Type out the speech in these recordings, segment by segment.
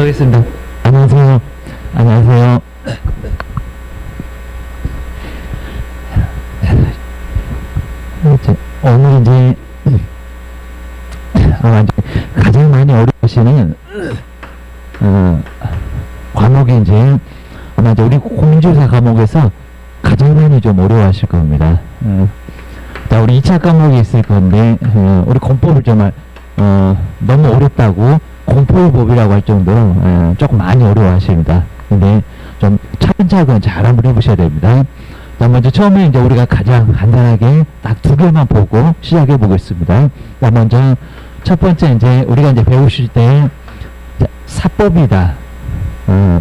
시작하겠습니다. 안녕하세요. 안녕하세요. 오늘 이제 아마 이제 가장 많이 어려우시는 과목이 이제 아마 이제 우리 공인중개사 과목에서 가장 많이 좀 어려워하실 겁니다. 자, 우리 2차 과목이 있을 건데 우리 공법을 정말 너무 어렵다고 공포법이라고 할 정도로 조금 많이 어려워하십니다. 근데 좀 차근차근 잘 한번 해보셔야 됩니다. 자, 먼저 처음에 이제 우리가 가장 간단하게 딱 두 개만 보고 시작해 보겠습니다. 자, 먼저 첫 번째 이제 우리가 이제 배우실 때 사법이다.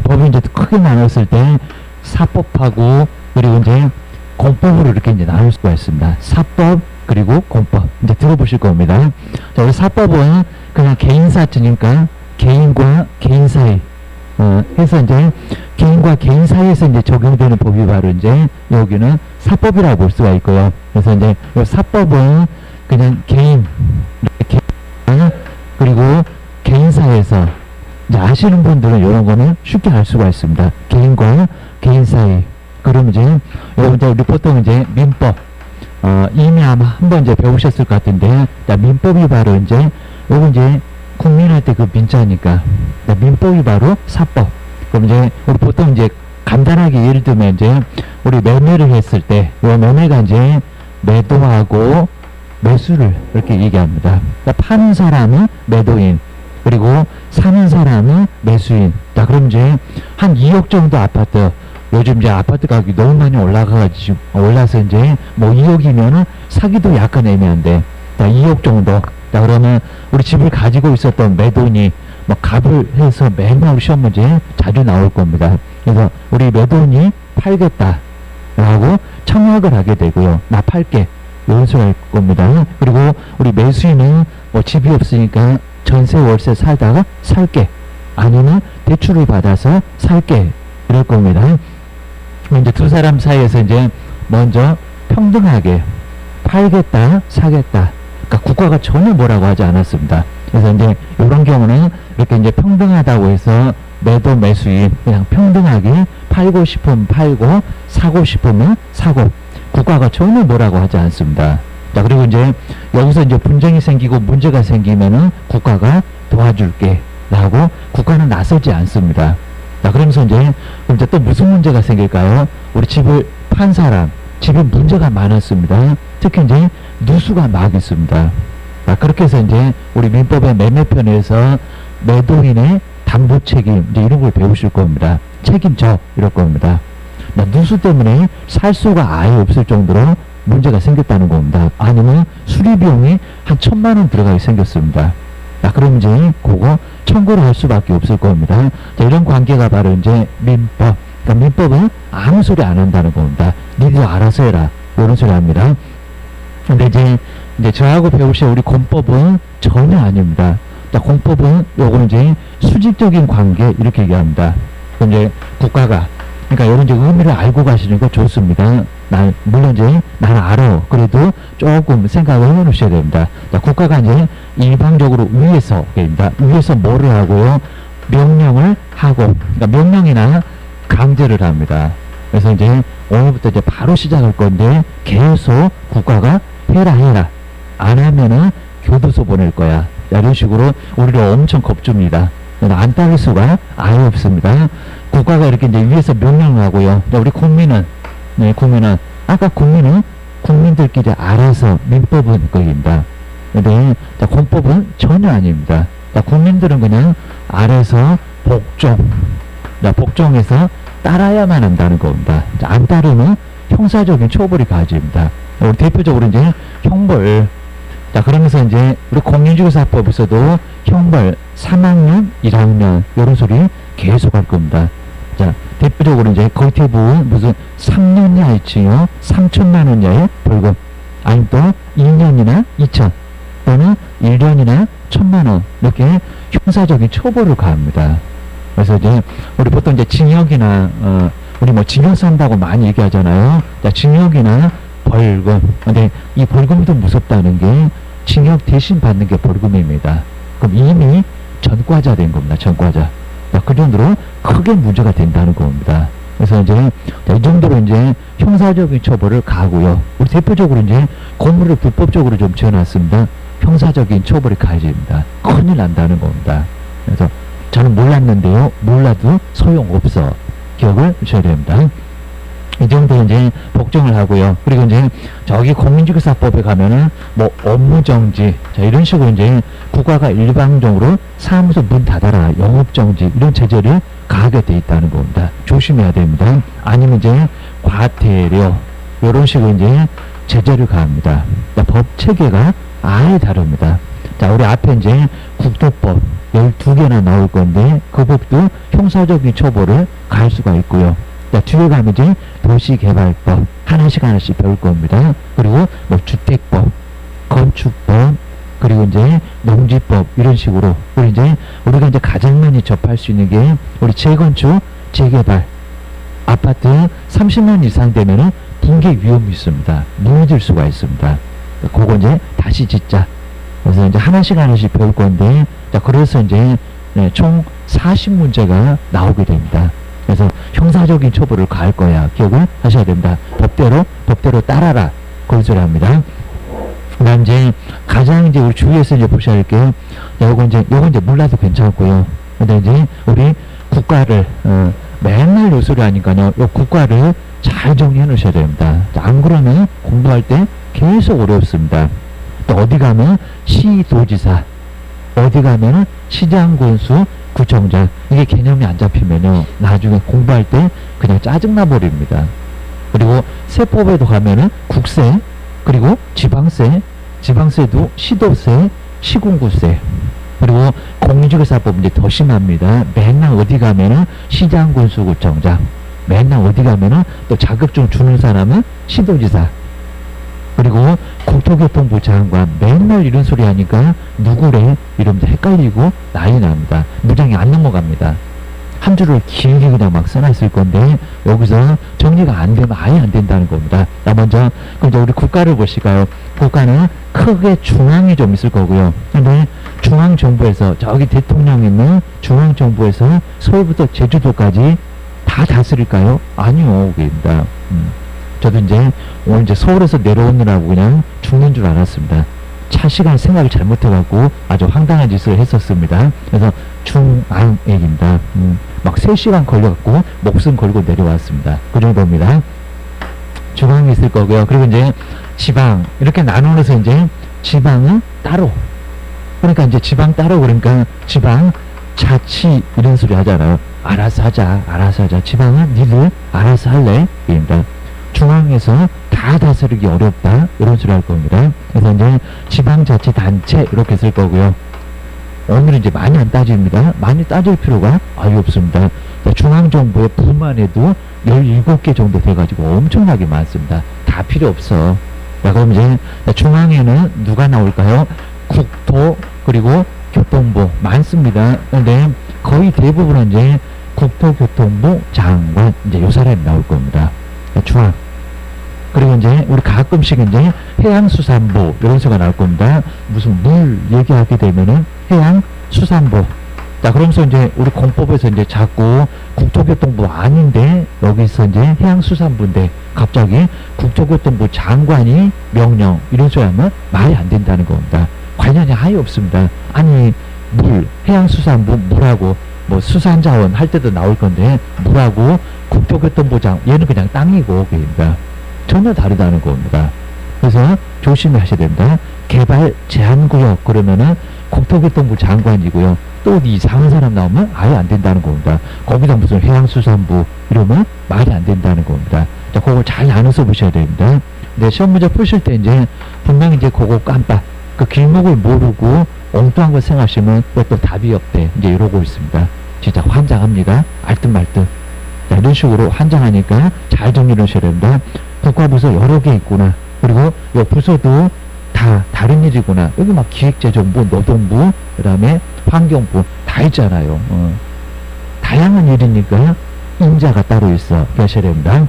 법이 이제 크게 나눴을 때 사법하고 그리고 이제 공법으로 이렇게 이제 나눌 수가 있습니다. 사법 그리고 공법 이제 들어보실 겁니다. 자, 우리 사법은 그냥 개인사치니까 개인과 개인 사이 해서 이제 개인과 개인 사이에서 이제 적용되는 법이 바로 이제 여기는 사법이라고 볼 수가 있고요. 그래서 이제 이 사법은 그냥 개인 그리고 개인 사이에서 이제 아시는 분들은 이런 거는 쉽게 알 수가 있습니다. 개인과 개인 사이. 그럼 이제 요거 이제 우리 보통 이제 민법 이미 아마 한번 이제 배우셨을 것 같은데, 자, 민법이 바로 이제 요거 이제 국민할 때 그 민자니까 민법이 바로 사법. 그럼 이제 우리 보통 이제 간단하게 예를 들면 이제 우리 매매를 했을 때 요 매매가 이제 매도하고 매수를 이렇게 얘기합니다. 그러니까 파는 사람은 매도인 그리고 사는 사람은 매수인. 자, 그럼 이제 한 2억 정도 아파트, 요즘 이제 아파트 가격이 너무 많이 올라서 이제 뭐 2억이면은 사기도 약간 애매한데, 자, 2억 정도. 자, 그러면 우리 집을 가지고 있었던 매도인이 뭐 값을 해서 맨날 우리 시험 문제에 자주 나올 겁니다. 그래서 우리 매도인이 팔겠다라고 청약을 하게 되고요. 나 팔게. 이런 소리 할 겁니다. 그리고 우리 매수인은 뭐 집이 없으니까 전세 월세 살다가 살게. 아니면 대출을 받아서 살게. 이럴 겁니다. 이제 두 사람 사이에서 이제 먼저 평등하게 팔겠다, 사겠다. 그러니까 국가가 전혀 뭐라고 하지 않았습니다. 그래서 이제 이런 경우는 이렇게 이제 평등하다고 해서 매도 매수인 그냥 평등하게 팔고 싶으면 팔고 사고 싶으면 사고 국가가 전혀 뭐라고 하지 않습니다. 자, 그리고 이제 여기서 이제 분쟁이 생기고 문제가 생기면은 국가가 도와줄게 라고 국가는 나서지 않습니다. 자, 그러면서 이제 또 무슨 문제가 생길까요? 우리 집을 판 사람, 집에 문제가 많았습니다. 특히 이제 누수가 막 있습니다. 자, 그렇게 해서 이제 우리 민법의 매매편에서 매도인의 담보 책임, 이제 이런 걸 배우실 겁니다. 책임져, 이럴 겁니다. 누수 때문에 살 수가 아예 없을 정도로 문제가 생겼다는 겁니다. 아니면 수리비용이 한 1,000만 원 들어가게 생겼습니다. 자, 그럼 이제 그거 청구를 할 수밖에 없을 겁니다. 자, 이런 관계가 바로 이제 민법. 그러니까 민법은 아무 소리 안 한다는 겁니다. 니들 알아서 해라. 이런 소리 합니다. 근데 이제 저하고 배우실 우리 공법은 전혀 아닙니다. 자, 공법은 요거 이제 수직적인 관계 이렇게 얘기합니다. 그럼 이제 국가가 그러니까 이런 이제 의미를 알고 가시는 거 좋습니다. 물론 이제 나는 알아. 그래도 조금 생각을 해 놓으셔야 됩니다. 자, 국가가 이제 일방적으로 위에서 뭐를 하고요? 명령을 하고, 그러니까 명령이나 강제를 합니다. 그래서 이제 오늘부터 이제 바로 시작할 건데 계속 국가가 해라. 안 하면은 교도소 보낼 거야. 자, 이런 식으로 우리를 엄청 겁줍니다. 안 따를 수가 아예 없습니다. 국가가 이렇게 이제 위에서 명령을 하고요. 자, 우리 국민은 아까 국민들끼리 알아서 민법은 거기입니다. 근데 자, 공법은 전혀 아닙니다. 자, 국민들은 그냥 알아서 복종해서 따라야만 한다는 겁니다. 자, 안 따르면 형사적인 처벌이 가해집니다. 우리 대표적으로 이제 형벌. 자, 그러면서 이제 우리 공인중개사법에서도 형벌 3학년, 1학년 이런 소리 계속 할 겁니다. 자, 대표적으로 이제 거의 대부분 무슨 3년 이하이치요, 3천만 원 이하의 벌금, 아니면 또 2년이나 2천, 또는 1년이나 1,000만 원 이렇게 형사적인 처벌을 가합니다. 그래서 이제 우리 보통 이제 징역이나 우리 뭐 징역 산다고 많이 얘기하잖아요. 자, 징역이나 벌금. 근데 이 벌금도 무섭다는 게 징역 대신 받는 게 벌금입니다. 그럼 이미 전과자 된 겁니다. 전과자. 자, 그 정도로 크게 문제가 된다는 겁니다. 그래서 이제 이 정도로 이제 형사적인 처벌을 가하고요. 우리 대표적으로 이제 건물을 불법적으로 좀 지어놨습니다. 형사적인 처벌이 가해집니다. 큰일 난다는 겁니다. 그래서 저는 몰랐는데요. 몰라도 소용없어. 기억을 주셔야 됩니다. 이 정도 이제 복종을 하고요. 그리고 이제 저기 공민주기사법에 가면은 뭐 업무정지, 자, 이런 식으로 이제 국가가 일방적으로 사무소 문 닫아라, 영업정지, 이런 제재를 가하게 돼 있다는 겁니다. 조심해야 됩니다. 아니면 이제 과태료, 이런 식으로 이제 제재를 가합니다. 자, 법 체계가 아예 다릅니다. 자, 우리 앞에 이제 국토법 12개나 나올 건데, 그 법도 형사적인 처벌을 가할 수가 있고요. 자, 뒤에 가면 이제 도시개발법 하나씩 배울 겁니다. 그리고 뭐 주택법, 건축법, 그리고 이제 농지법, 이런 식으로 우리가 이제 가장 많이 접할 수 있는 게 우리 재건축, 재개발, 아파트 30년 이상 되면은 붕괴 위험이 있습니다. 무너질 수가 있습니다. 그거 이제 다시 짓자. 그래서 이제 하나씩 배울 건데, 자, 그래서 이제 총 40문제가 나오게 됩니다. 그래서 형사적인 처벌을 가할 거야. 기억을 하셔야 됩니다. 법대로 따라라. 그런 소리 합니다. 그다음 이제 가장 이제 우리 주위에서 이제 보셔야 할 게, 요거 이제 몰라도 괜찮고요. 근데 이제 우리 국가를, 맨날 요 소리 하니까요. 요 국가를 잘 정리해 놓으셔야 됩니다. 안 그러면 공부할 때 계속 어렵습니다. 또 어디 가면 시도지사, 어디 가면은 시장군수, 구청장, 이게 개념이 안 잡히면요, 나중에 공부할 때 그냥 짜증나 버립니다. 그리고 세법에도 가면은 국세, 그리고 지방세도 시도세, 시군구세, 그리고 공인중개사법 이제 더 심합니다. 맨날 어디 가면은 시장군수, 구청장, 맨날 어디 가면은 또 자격증 주는 사람은 시도지사, 그리고 국토교통부 장관, 맨날 이런 소리 하니까 누구래? 이러면서 헷갈리고 난리 납니다. 무장이 안 넘어갑니다. 한 줄을 길게 그냥 막 써놨을 건데, 여기서 정리가 안 되면 아예 안 된다는 겁니다. 자, 먼저, 그럼 이제 우리 국가를 보실까요? 국가는 크게 중앙이 좀 있을 거고요. 근데 중앙정부에서, 저기 대통령 있는 중앙정부에서 서울부터 제주도까지 다 다스릴까요? 아니요, 그게입니다. 저도 이제 오늘 이제 서울에서 내려오느라고 그냥 죽는 줄 알았습니다. 차 시간 생각을 잘못해갖고 아주 황당한 짓을 했었습니다. 그래서 중앙액입니다. 막 3시간 걸려갖고 목숨 걸고 내려왔습니다. 그 정도입니다. 중앙이 있을 거고요. 그리고 이제 지방, 이렇게 나누어서 이제 지방은 따로. 그러니까 이제 지방 따로, 그러니까 지방 자치, 이런 소리 하잖아요. 알아서 하자. 지방은 니들 알아서 할래? 입니다. 중앙에서 다 다스리기 어렵다, 이런 소리 할 겁니다. 그래서 이제 지방자치단체 이렇게 쓸 거고요. 오늘은 이제 많이 안 따집니다. 많이 따질 필요가 아예 없습니다. 중앙정부의 부만 해도 17개 정도 돼가지고 엄청나게 많습니다. 다 필요 없어. 자, 그럼 이제 중앙에는 누가 나올까요? 국토, 그리고 교통부 많습니다. 근데 거의 대부분은 이제 국토교통부 장관, 이제 요 사람이 나올 겁니다. 중앙. 그리고 이제 우리 가끔씩 이제 해양수산부 이런 소리가 나올 겁니다. 무슨 물 얘기하게 되면은 해양수산부. 자, 그러면서 이제 우리 공법에서 이제 자꾸 국토교통부 아닌데 여기서 이제 해양수산부인데 갑자기 국토교통부 장관이 명령, 이런 소리 하면 말이 안 된다는 겁니다. 관련이 아예 없습니다. 아니, 해양수산부 물하고 뭐 수산자원 할 때도 나올 건데, 물하고 국토교통부장, 얘는 그냥 땅이고, 그입니다. 전혀 다르다는 겁니다. 그래서 조심하셔야 됩니다. 개발 제한구역, 그러면은 국토교통부 장관이고요. 또 이상한 사람 나오면 아예 안 된다는 겁니다. 거기다 무슨 해양수산부 이러면 말이 안 된다는 겁니다. 자, 그걸 잘 나눠서 보셔야 됩니다. 네, 시험 문제 푸실 때 이제 분명히 이제 그거 깜빡, 그 길목을 모르고 엉뚱한 거 생각하시면 또 답이 없대, 이제 이러고 있습니다. 진짜 환장합니다. 알듯 말듯. 자, 이런 식으로 환장하니까 잘 정리를 하셔야 됩니다. 국가부서 여러 개 있구나. 그리고 이 부서도 다 다른 일이구나. 여기 막 기획재정부, 노동부, 그 다음에 환경부 다 있잖아요. 다양한 일이니까 인자가 따로 있어. 하셔야 됩니다.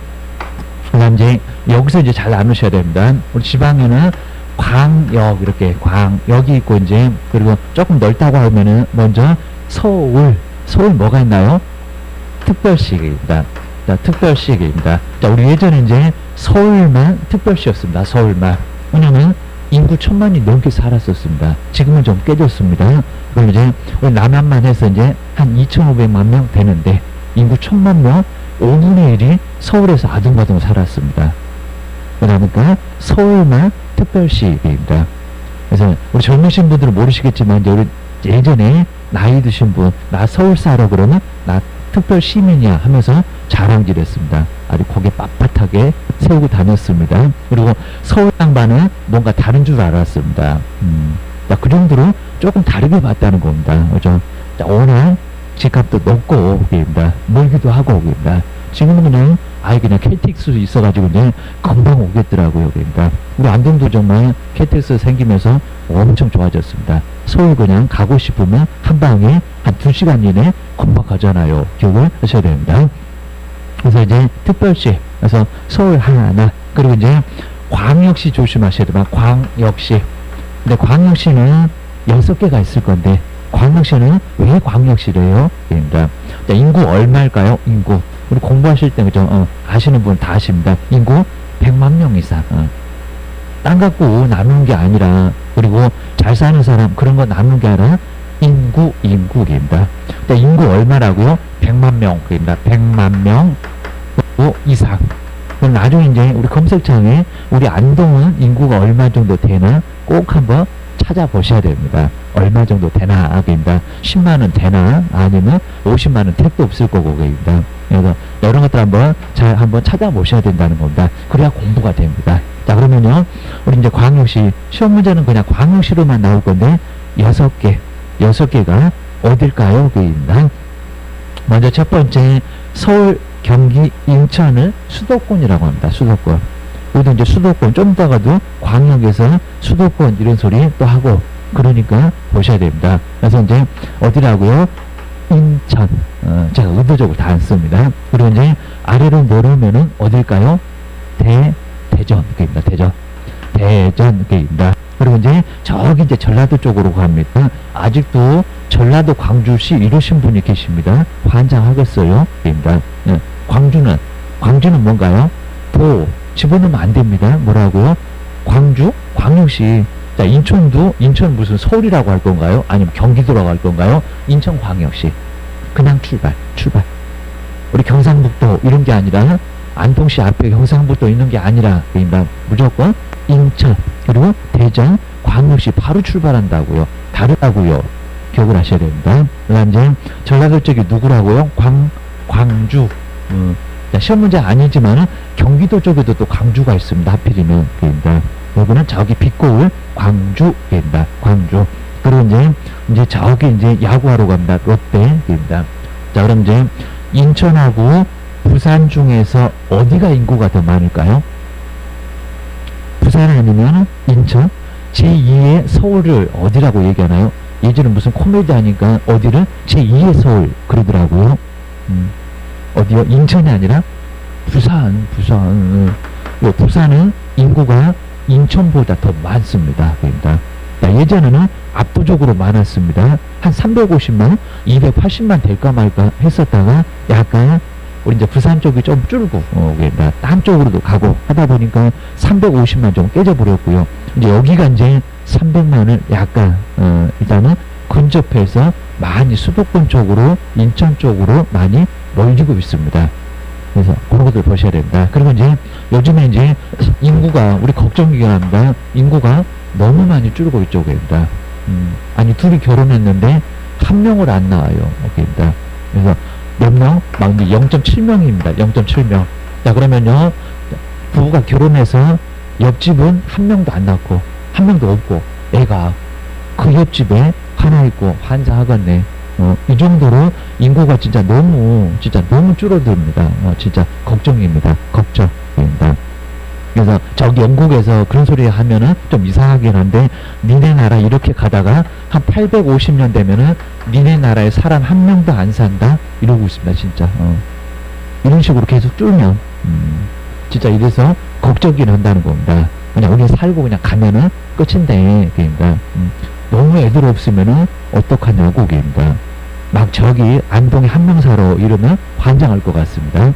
그 다음 이제 여기서 이제 잘 나누셔야 됩니다. 우리 지방에는 광역, 이렇게 광역이 있고, 이제 그리고 조금 넓다고 하면은 먼저 서울 서울 뭐가 있나요? 특별시입니다. 자, 특별시입니다. 자, 우리 예전에 이제 서울만 특별시였습니다. 서울만. 왜냐면 인구 1000만이 넘게 살았었습니다. 지금은 좀 깨졌습니다. 그럼 이제 우리 남한만 해서 이제 한 2500만 명 되는데 인구 1000만 명 5분의 1이 서울에서 아둥바둥 살았습니다. 그러니까 서울만 특별시입니다. 그래서 우리 젊으신 분들은 모르시겠지만 이제 우리 예전에 나이 드신 분, 나 서울 살아 그러면 나 특별 시민이야 하면서 자랑질했습니다. 아주 고개 빳빳하게 세우고 다녔습니다. 그리고 서울 양반은 뭔가 다른 줄 알았습니다. 그 정도로 조금 다르게 봤다는 겁니다. 그죠? 워낙 집값도 높고 그입니다. 멀기도 하고 그입니다. 지금은 그냥 아예 그냥 KTX 있어가지고 이제 금방 오겠더라고요. 그러니까 우리 안동도 정말 KTX 생기면서 엄청 좋아졌습니다. 서울 그냥 가고 싶으면 한 방에 한 2시간 이내 금방 가잖아요. 기억을 하셔야 됩니다. 그래서 이제 특별시, 그래서 서울 하나, 그리고 이제 광역시 조심하셔야 됩니다. 광역시. 근데 광역시는 6개가 있을 건데 광역시는 왜 광역시래요? 그러니까 인구 얼마일까요? 인구. 우리 공부하실 때 그죠? 아시는 분 다 아십니다. 인구 100만 명 이상. 땅 갖고 나누는 게 아니라, 그리고 잘 사는 사람 그런 거 나누는 게 아니라 인구입니다. 인구 얼마라고요? 100만 명. 그입니다. 100만 명 이상. 그럼 나중에 이제 우리 검색창에 우리 안동은 인구가 얼마 정도 되나 꼭 한번 찾아보셔야 됩니다. 얼마 정도 되나, 그입니다. 10만원 되나, 아니면 50만원 택도 없을 거고, 그입니다. 그래서 이런 것들 한번 찾아보셔야 된다는 겁니다. 그래야 공부가 됩니다. 자, 그러면요, 우리 이제 광역시, 시험 문제는 그냥 광역시로만 나올 건데, 6개가 어딜까요? 그입니다. 먼저 첫 번째, 서울, 경기, 인천을 수도권이라고 합니다. 수도권. 우리도 이제 수도권, 좀 이따가도 광역에서 수도권 이런 소리 또 하고, 그러니까 보셔야 됩니다. 그래서 이제 어디라고요? 인천. 제가 의도적으로 다 안 씁니다. 그리고 이제 아래로 내려오면은 어딜까요? 대전. 그입니다. 대전. 그입니다. 그리고 이제 저기 이제 전라도 쪽으로 갑니다. 아직도 전라도 광주시 이루신 분이 계십니다. 환장하겠어요. 그입니다. 광주는 뭔가요? 집어넣으면 안 됩니다. 뭐라고요? 광역시. 자, 인천 무슨 서울이라고 할 건가요? 아니면 경기도라고 할 건가요? 인천광역시. 그냥 출발. 우리 경상북도 이런 게 아니라, 안동시 앞에 경상북도 있는 게 아니라, 그러니까 무조건 인천, 그리고 대전, 광역시 바로 출발한다고요. 다르다고요. 기억을 하셔야 됩니다. 그다음 이제 전라도 쪽이 누구라고요? 광주. 자, 시험 문제 아니지만 경기도 쪽에도 또 광주가 있습니다. 하필이면. 그러니까 여기는 저기 빛고울 광주입니다. 광주. 그리고 이제 저기 이제 야구하러 갑니다. 롯데입니다. 자, 그럼 이제 인천하고 부산 중에서 어디가 인구가 더 많을까요? 부산 아니면 인천? 제2의 서울을 어디라고 얘기하나요? 예전에 무슨 코미디 하니까 어디를 제2의 서울 그러더라고요. 어디요? 인천이 아니라 부산. 부산은 인구가 인천보다 더 많습니다. 그러니까 예전에는 압도적으로 많았습니다. 한 350만, 280만 될까 말까 했었다가 약간 우리 이제 부산 쪽이 좀 줄고, 그러니까 딴 쪽으로도 가고 하다 보니까 350만 좀 깨져버렸고요. 이제 여기가 이제 300만을 약간, 일단은 근접해서 많이 수도권 쪽으로, 인천 쪽으로 많이 몰리고 있습니다. 그래서 그런 것들 보셔야 됩니다. 그리고 이제 요즘에 이제 인구가, 우리 걱정이긴 합니다. 인구가 너무 많이 줄고 있죠, 그입니다. 아니, 둘이 결혼했는데 한 명을 안 낳아요. 그입니다. 그래서 몇 명? 막 0.7명입니다. 0.7명. 자, 그러면요, 부부가 결혼해서 옆집은 한 명도 안 낳고, 한 명도 없고, 애가 그 옆집에 하나 있고, 환장하겠네. 이 정도로 인구가 진짜 너무 줄어듭니다. 진짜 걱정입니다. 걱정입니다. 그래서 저기 영국에서 그런 소리 하면은 좀 이상하긴 한데, 니네 나라 이렇게 가다가 한 850년 되면은 니네 나라에 사람 한 명도 안 산다? 이러고 있습니다, 진짜. 이런 식으로 계속 줄면, 진짜 이래서 걱정이 난다는 겁니다. 그냥 우리 살고 그냥 가면은 끝인데, 그러니까, 너무 애들 없으면은 어떡하냐고, 그러니까. 막 저기 안동에 한명사로 이러면 환장할 것 같습니다.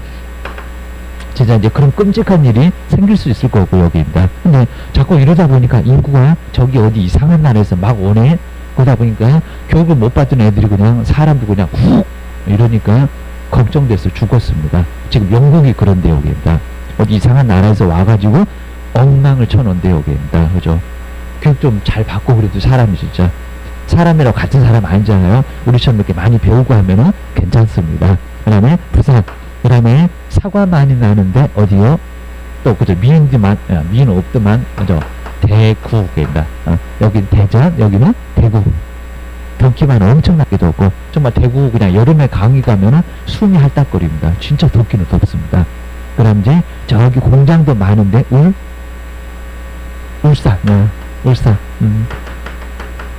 진짜 이제 그런 끔찍한 일이 생길 수 있을 거고 여기입니다. 근데 자꾸 이러다 보니까 인구가 저기 어디 이상한 나라에서 막 오네. 그러다 보니까 교육을 못 받던 애들이 그냥 사람도 그냥 훅 이러니까 걱정돼서 죽었습니다. 지금 영국이 그런데 여기입니다. 어디 이상한 나라에서 와가지고 엉망을 쳐놓은데 여기입니다. 그죠? 교육 좀 잘 받고 그래도 사람이 진짜 사람이라고 같은 사람 아니잖아요. 우리처럼 이렇게 많이 배우고 하면은 괜찮습니다. 그 다음에 부산, 그 다음에 사과 많이 나는데 어디요? 또 그죠? 미인 없더만 그죠? 대구입니다. 여긴 대전, 여기는 대구. 덥기만 엄청나게 덥고 정말 대구 그냥 여름에 강의 가면은 숨이 할딱거립니다. 진짜 덥기는 덥습니다. 그럼 이제 저기 공장도 많은데 울산, 울산.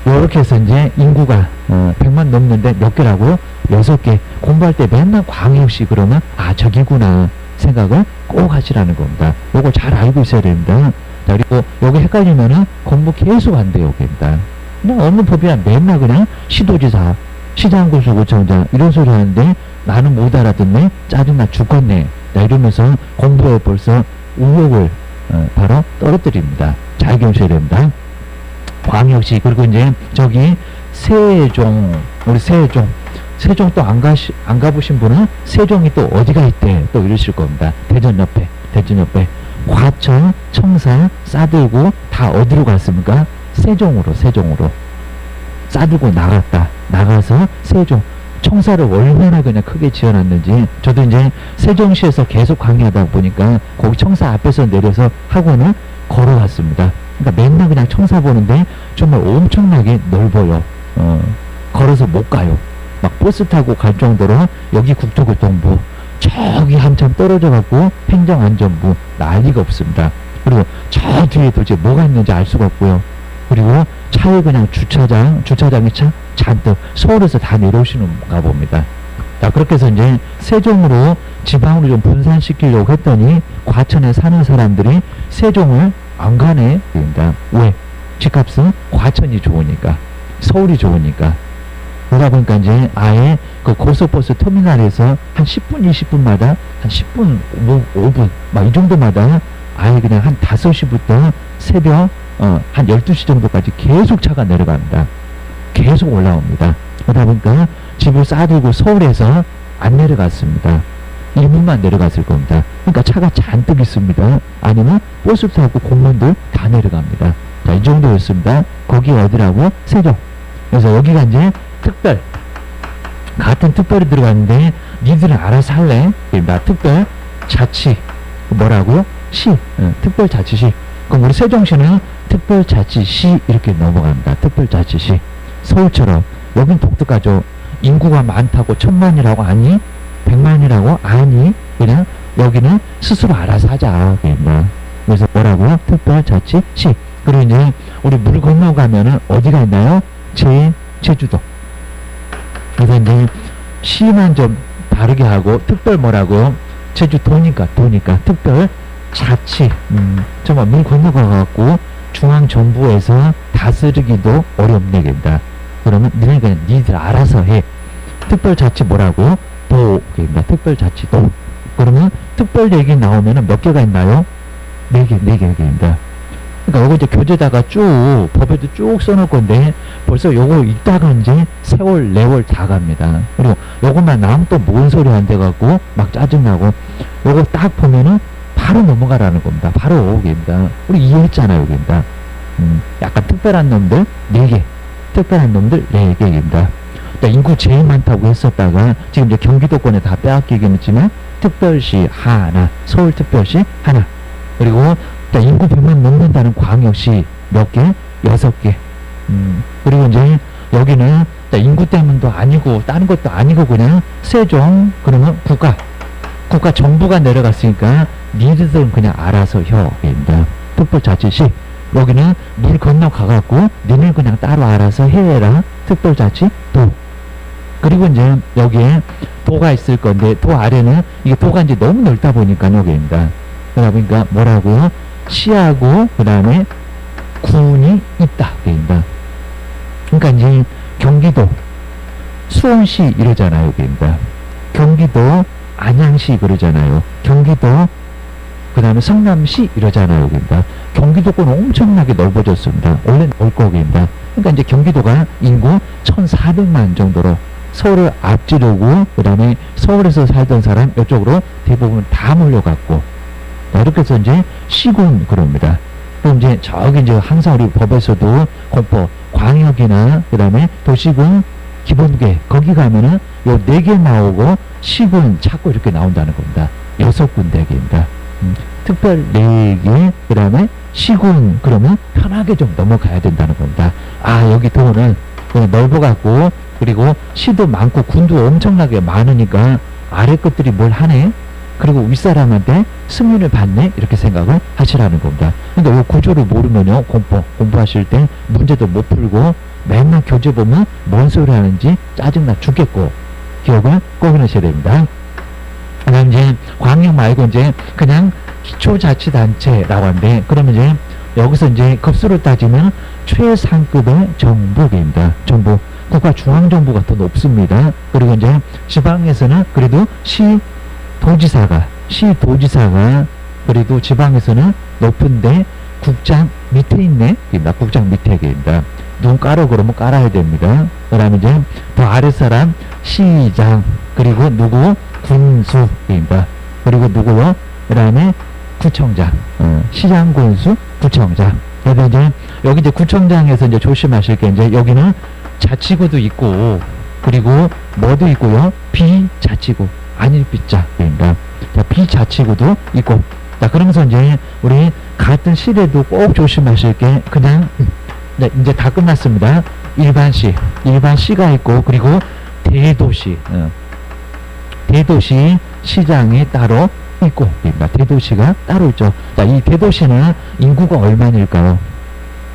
요렇게 해서 이제 인구가 100만 넘는데 몇 개라고? 6개. 공부할 때 맨날 광역시 그러면 저기구나 생각을 꼭 하시라는 겁니다. 요거 잘 알고 있어야 됩니다. 자, 그리고 여기 헷갈리면은 공부 계속 안 돼요. 여기입니다. 그냥 없는 법이야. 맨날 그냥 시도지사, 시장군수구청장 이런 소리 하는데 나는 못 알아듣네. 짜증나 죽겠네. 자, 이러면서 공부에 벌써 의욕을 바로 떨어뜨립니다. 잘 경셔야 됩니다. 광역시 그리고 이제 저기 세종 우리 세종 또 안 가보신 분은 세종이 또 어디가 있대 또 이러실 겁니다. 대전 옆에 과천 청사 싸들고 다 어디로 갔습니까? 세종으로 싸들고 나가서 세종 청사를 얼마나 그냥 크게 지어놨는지 저도 이제 세종시에서 계속 강의하다 보니까 거기 청사 앞에서 내려서 학원을 걸어갔습니다. 그러니까 맨날 그냥 청사 보는데 정말 엄청나게 넓어요. 걸어서 못 가요. 막 버스 타고 갈 정도로 여기 국토교통부 저기 한참 떨어져 갖고 행정안전부 난리가 없습니다. 그리고 저 뒤에 도대체 뭐가 있는지 알 수가 없고요. 그리고 차에 그냥 주차장에 차 잔뜩 서울에서 다 내려오시는가 봅니다. 자, 그렇게 해서 이제 세종으로 지방으로 좀 분산시키려고 했더니 과천에 사는 사람들이 세종을 안 가네. 그러니까 왜? 집값은 과천이 좋으니까, 서울이 좋으니까. 그러다 보니까 이제 아예 그 고속버스 터미널에서 한 10분, 20분마다 한 10분, 5분, 막 이 정도마다 아예 그냥 한 5시부터 새벽 한 12시 정도까지 계속 차가 내려갑니다. 계속 올라옵니다. 그러다 보니까 집을 싸들고 서울에서 안 내려갔습니다. 1분만 내려갔을 겁니다. 그러니까 차가 잔뜩 있습니다. 아니면 버스 타고 공무원들 다 내려갑니다. 자, 이 정도였습니다. 거기 어디라고? 세종. 그래서 여기가 이제 특별. 같은 특별이 들어갔는데 니들은 알아서 할래? 그러니까 특별자치. 뭐라고요? 시. 특별자치시. 그럼 우리 세종시는 특별자치시 이렇게 넘어갑니다. 특별자치시. 서울처럼. 여긴 독특하죠. 인구가 많다고 1000만이라고 아니? 100만이라고 아니? 그냥 여기는 스스로 알아서 하자. 그래서 뭐라고요? 특별자치시. 그리고 이제 우리 물 건너가면은 어디가 있나요? 제주도. 그래서 이제 시만 좀 다르게 하고 특별 뭐라고? 제주도니까 특별자치. 정말 물 건너가갖고 중앙정부에서 다스리기도 어렵네. 된다. 그러면 니들 알아서 해. 특별자치 뭐라고? 특별자치도. 그러면 특별 얘기 나오면은 몇 개가 있나요? 4개입니다. 그러니까 요거 이제 교재다가 쭉, 법에도 쭉 써놓을 건데, 벌써 요거 읽다가 이제 세월, 4월 다 갑니다. 그리고 요것만 나오면 또 뭔 소리 안 돼갖고, 막 짜증나고, 요거 딱 보면은 바로 넘어가라는 겁니다. 바로 여기입니다. 우리 이해했잖아요, 여기입니다. 약간 특별한 놈들 4개. 특별한 놈들 4개입니다. 인구 제일 많다고 했었다가 지금 이제 경기도권에 다 빼앗기긴 했지만 특별시 하나, 서울특별시 하나, 그리고 인구 100만 넘는다는 광역시 몇 개? 6개. 그리고 이제 여기는 인구 때문도 아니고 다른 것도 아니고 그냥 세종. 그러면 국가 정부가 내려갔으니까 니들은 그냥 알아서 혀입니다. 특별자치시. 여기는 물 건너가갖고 니네 그냥 따로 알아서 해라. 특별자치도. 그리고 이제 여기에 도가 있을 건데 도 아래는 이게 도가 이제 너무 넓다 보니까 여기입니다. 그러다 보니까 뭐라고요? 시하고 그 다음에 군이 있다. 여기입니다. 그러니까 이제 경기도 수원시 이러잖아요, 여기입니다. 경기도 안양시 그러잖아요. 경기도 그 다음에 성남시 이러잖아요, 여기입니다. 경기도권 엄청나게 넓어졌습니다. 원래 넓을 거기입니다. 그러니까 이제 경기도가 인구 1,400만 정도로 서울을 앞지르고, 그 다음에 서울에서 살던 사람 이쪽으로 대부분 다 몰려갔고, 이렇게 해서 이제 시군 그럽니다. 그럼 이제 저기 이제 항상 우리 법에서도 공포, 광역이나 그 다음에 도시군, 기본계 거기 가면은 요 4개 나오고 시군 찾고 이렇게 나온다는 겁니다. 6군데입니다. 특별 4개, 그 다음에 시군 그러면 편하게 좀 넘어가야 된다는 겁니다. 아, 여기 도는 넓어갖고, 그리고 시도 많고 군도 엄청나게 많으니까 아래 것들이 뭘 하네, 그리고 윗사람한테 승인을 받네, 이렇게 생각을 하시라는 겁니다. 그러니까 이 구조를 모르면요, 공부하실 때 문제도 못 풀고 맨날 교재 보면 뭔 소리 하는지 짜증나 죽겠고, 기억을 꼭 하셔야 됩니다. 그 다음 이제 광역 말고 이제 그냥 기초자치단체라고 하는데, 그러면 이제 여기서 이제 급수를 따지면 최상급의 정부입니다. 정부. 국가 중앙정부가 더 높습니다. 그리고 이제 지방에서는 그래도 시도지사가 그래도 지방에서는 높은데 국장 밑에 있네. 국장 밑에 계입니다. 눈 깔어 그러면 깔아야 됩니다. 그 다음에 이제 더 아랫사람 시장, 그리고 누구 군수입니다. 그리고 누구요? 그 다음에 구청장, 시장, 군수, 구청장. 그래서 이제 여기 이제 구청장에서 이제 조심하실 게, 이제 여기는 자치구도 있고, 그리고 뭐도 있고요, 비자치구, 아닐비자입니다. 자, 비자치구도 있고. 자, 그러면서 이제 우리 같은 시대도 꼭 조심하실 게, 그냥 네, 이제 다 끝났습니다. 일반시가 있고, 그리고 대도시, 대도시 시장이 따로 있고, 대도시가 따로 있죠. 자, 이 대도시는 인구가 얼마일까요?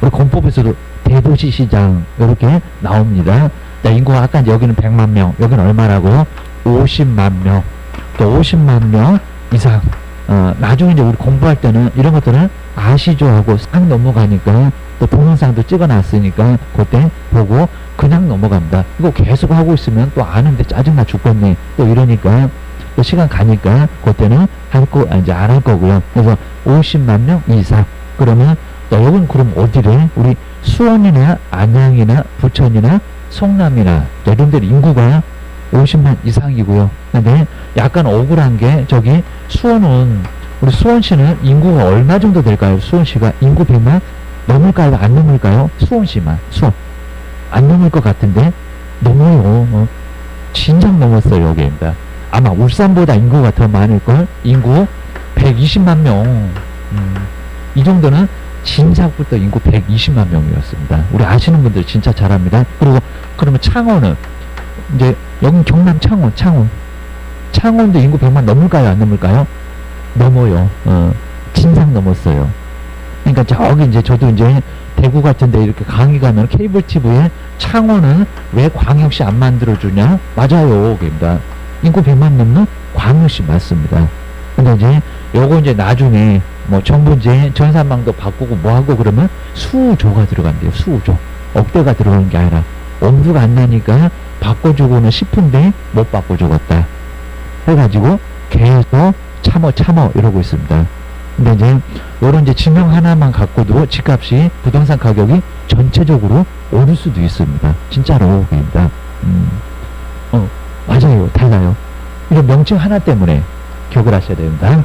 우리 공법에서도 대도시 시장 이렇게 나옵니다. 자, 인구가 아까 이제 여기는 100만 명, 여기는 얼마라고? 50만 명, 또 50만 명 이상. 나중에 이제 우리 공부할 때는 이런 것들은 아시죠 하고 싹 넘어가니까, 또 동영상도 찍어놨으니까 그때 보고 그냥 넘어갑니다. 이거 계속 하고 있으면 또 아는데 짜증나 죽겠네, 또 이러니까 또 시간 가니까 그때는 이제 안 할 거고요. 그래서 50만 명 이상. 그러면 여긴 그럼 어디래? 우리 수원이나 안양이나 부천이나 성남이나 이런 데 인구가 50만 이상이고요. 근데 약간 억울한 게, 저기 수원은, 우리 수원시는 인구가 얼마 정도 될까요? 수원시가 인구 100만 넘을까요? 안 넘을까요? 수원시만, 수원 안 넘을 것 같은데 넘어요. 진작 넘었어요. 여기입니다. 아마 울산보다 인구가 더 많을걸. 인구 120만 명. 이 정도는 진작부터 인구 120만 명이었습니다. 우리 아시는 분들 진짜 잘합니다. 그리고 그러면 창원은, 이제 여긴 경남 창원도 인구 100만 넘을까요? 안 넘을까요? 넘어요. 진작 넘었어요. 그러니까 저기 이제 저도 이제 대구 같은데 이렇게 강의 가면 케이블 TV에 창원은 왜 광역시 안 만들어주냐? 맞아요. 그입니다. 인구 100만 넘는 광역시 맞습니다. 근데 이제 요거 이제 나중에 뭐 정부 이제 전산망도 바꾸고 뭐 하고 그러면 수조가 들어간대요. 수조. 억대가 들어가는 게 아니라 엄두가 안 나니까 바꿔주고는 싶은데 못 바꿔주겠다 해가지고 계속 참어 이러고 있습니다. 근데 이제 요런 이제 지명 하나만 갖고도 집값이, 부동산 가격이 전체적으로 오를 수도 있습니다. 진짜로. 입니다. 맞아요. 달라요. 이런 명칭 하나 때문에 기억을 하셔야 됩니다.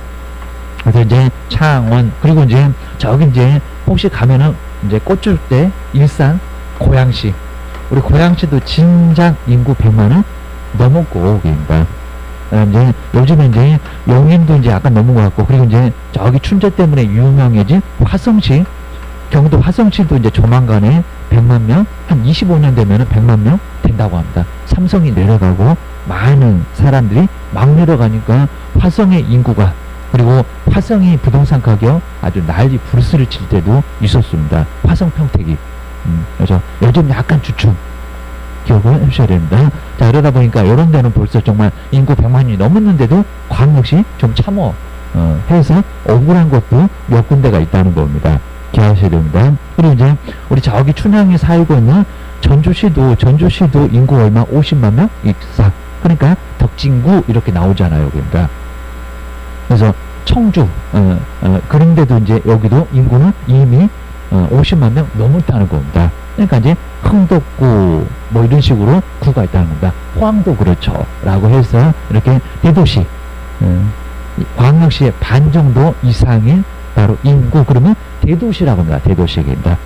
그래서 이제 창원, 그리고 이제 저기 이제 혹시 가면은 이제 꽃 줄 때 일산, 고양시, 우리 고양시도 진작 인구 100만은 넘었고, 입니다. 이제 요즘에 이제 용인도 이제 약간 넘은 것 같고, 그리고 이제 저기 춘제 때문에 유명해진 화성시, 경기도 화성시도 이제 조만간에 100만 명, 한 25년 되면은 100만 명 된다고 합니다. 삼성이 내려가고 많은 사람들이 막 내려가니까 화성의 인구가, 그리고 화성이 부동산 가격 아주 난리 부르스를 칠 때도 있었습니다. 화성 평택이. 그래서 요즘 약간 주춤. 기억을 해주셔야 됩니다. 자, 이러다 보니까 이런 데는 벌써 정말 인구 100만이 넘었는데도 광역시 좀 해서 억울한 것도 몇 군데가 있다는 겁니다. 기억하셔야 됩니다. 그리고 이제 우리 저기 춘향이 살고 있는 전주시도 인구 얼마? 50만 명? 익사. 그러니까 덕진구 이렇게 나오잖아요. 그러니까. 그래서 청주, 그런데도 이제 여기도 인구는 이미 50만 명 넘었다는 겁니다. 그러니까 이제 흥덕구 뭐 이런 식으로 구가 있다는 겁니다. 포항도 그렇죠. 라고 해서 이렇게 대도시, 광역시의 반 정도 이상인 바로 인구, 그러면 대도시라고 합니다. 대도시입니다.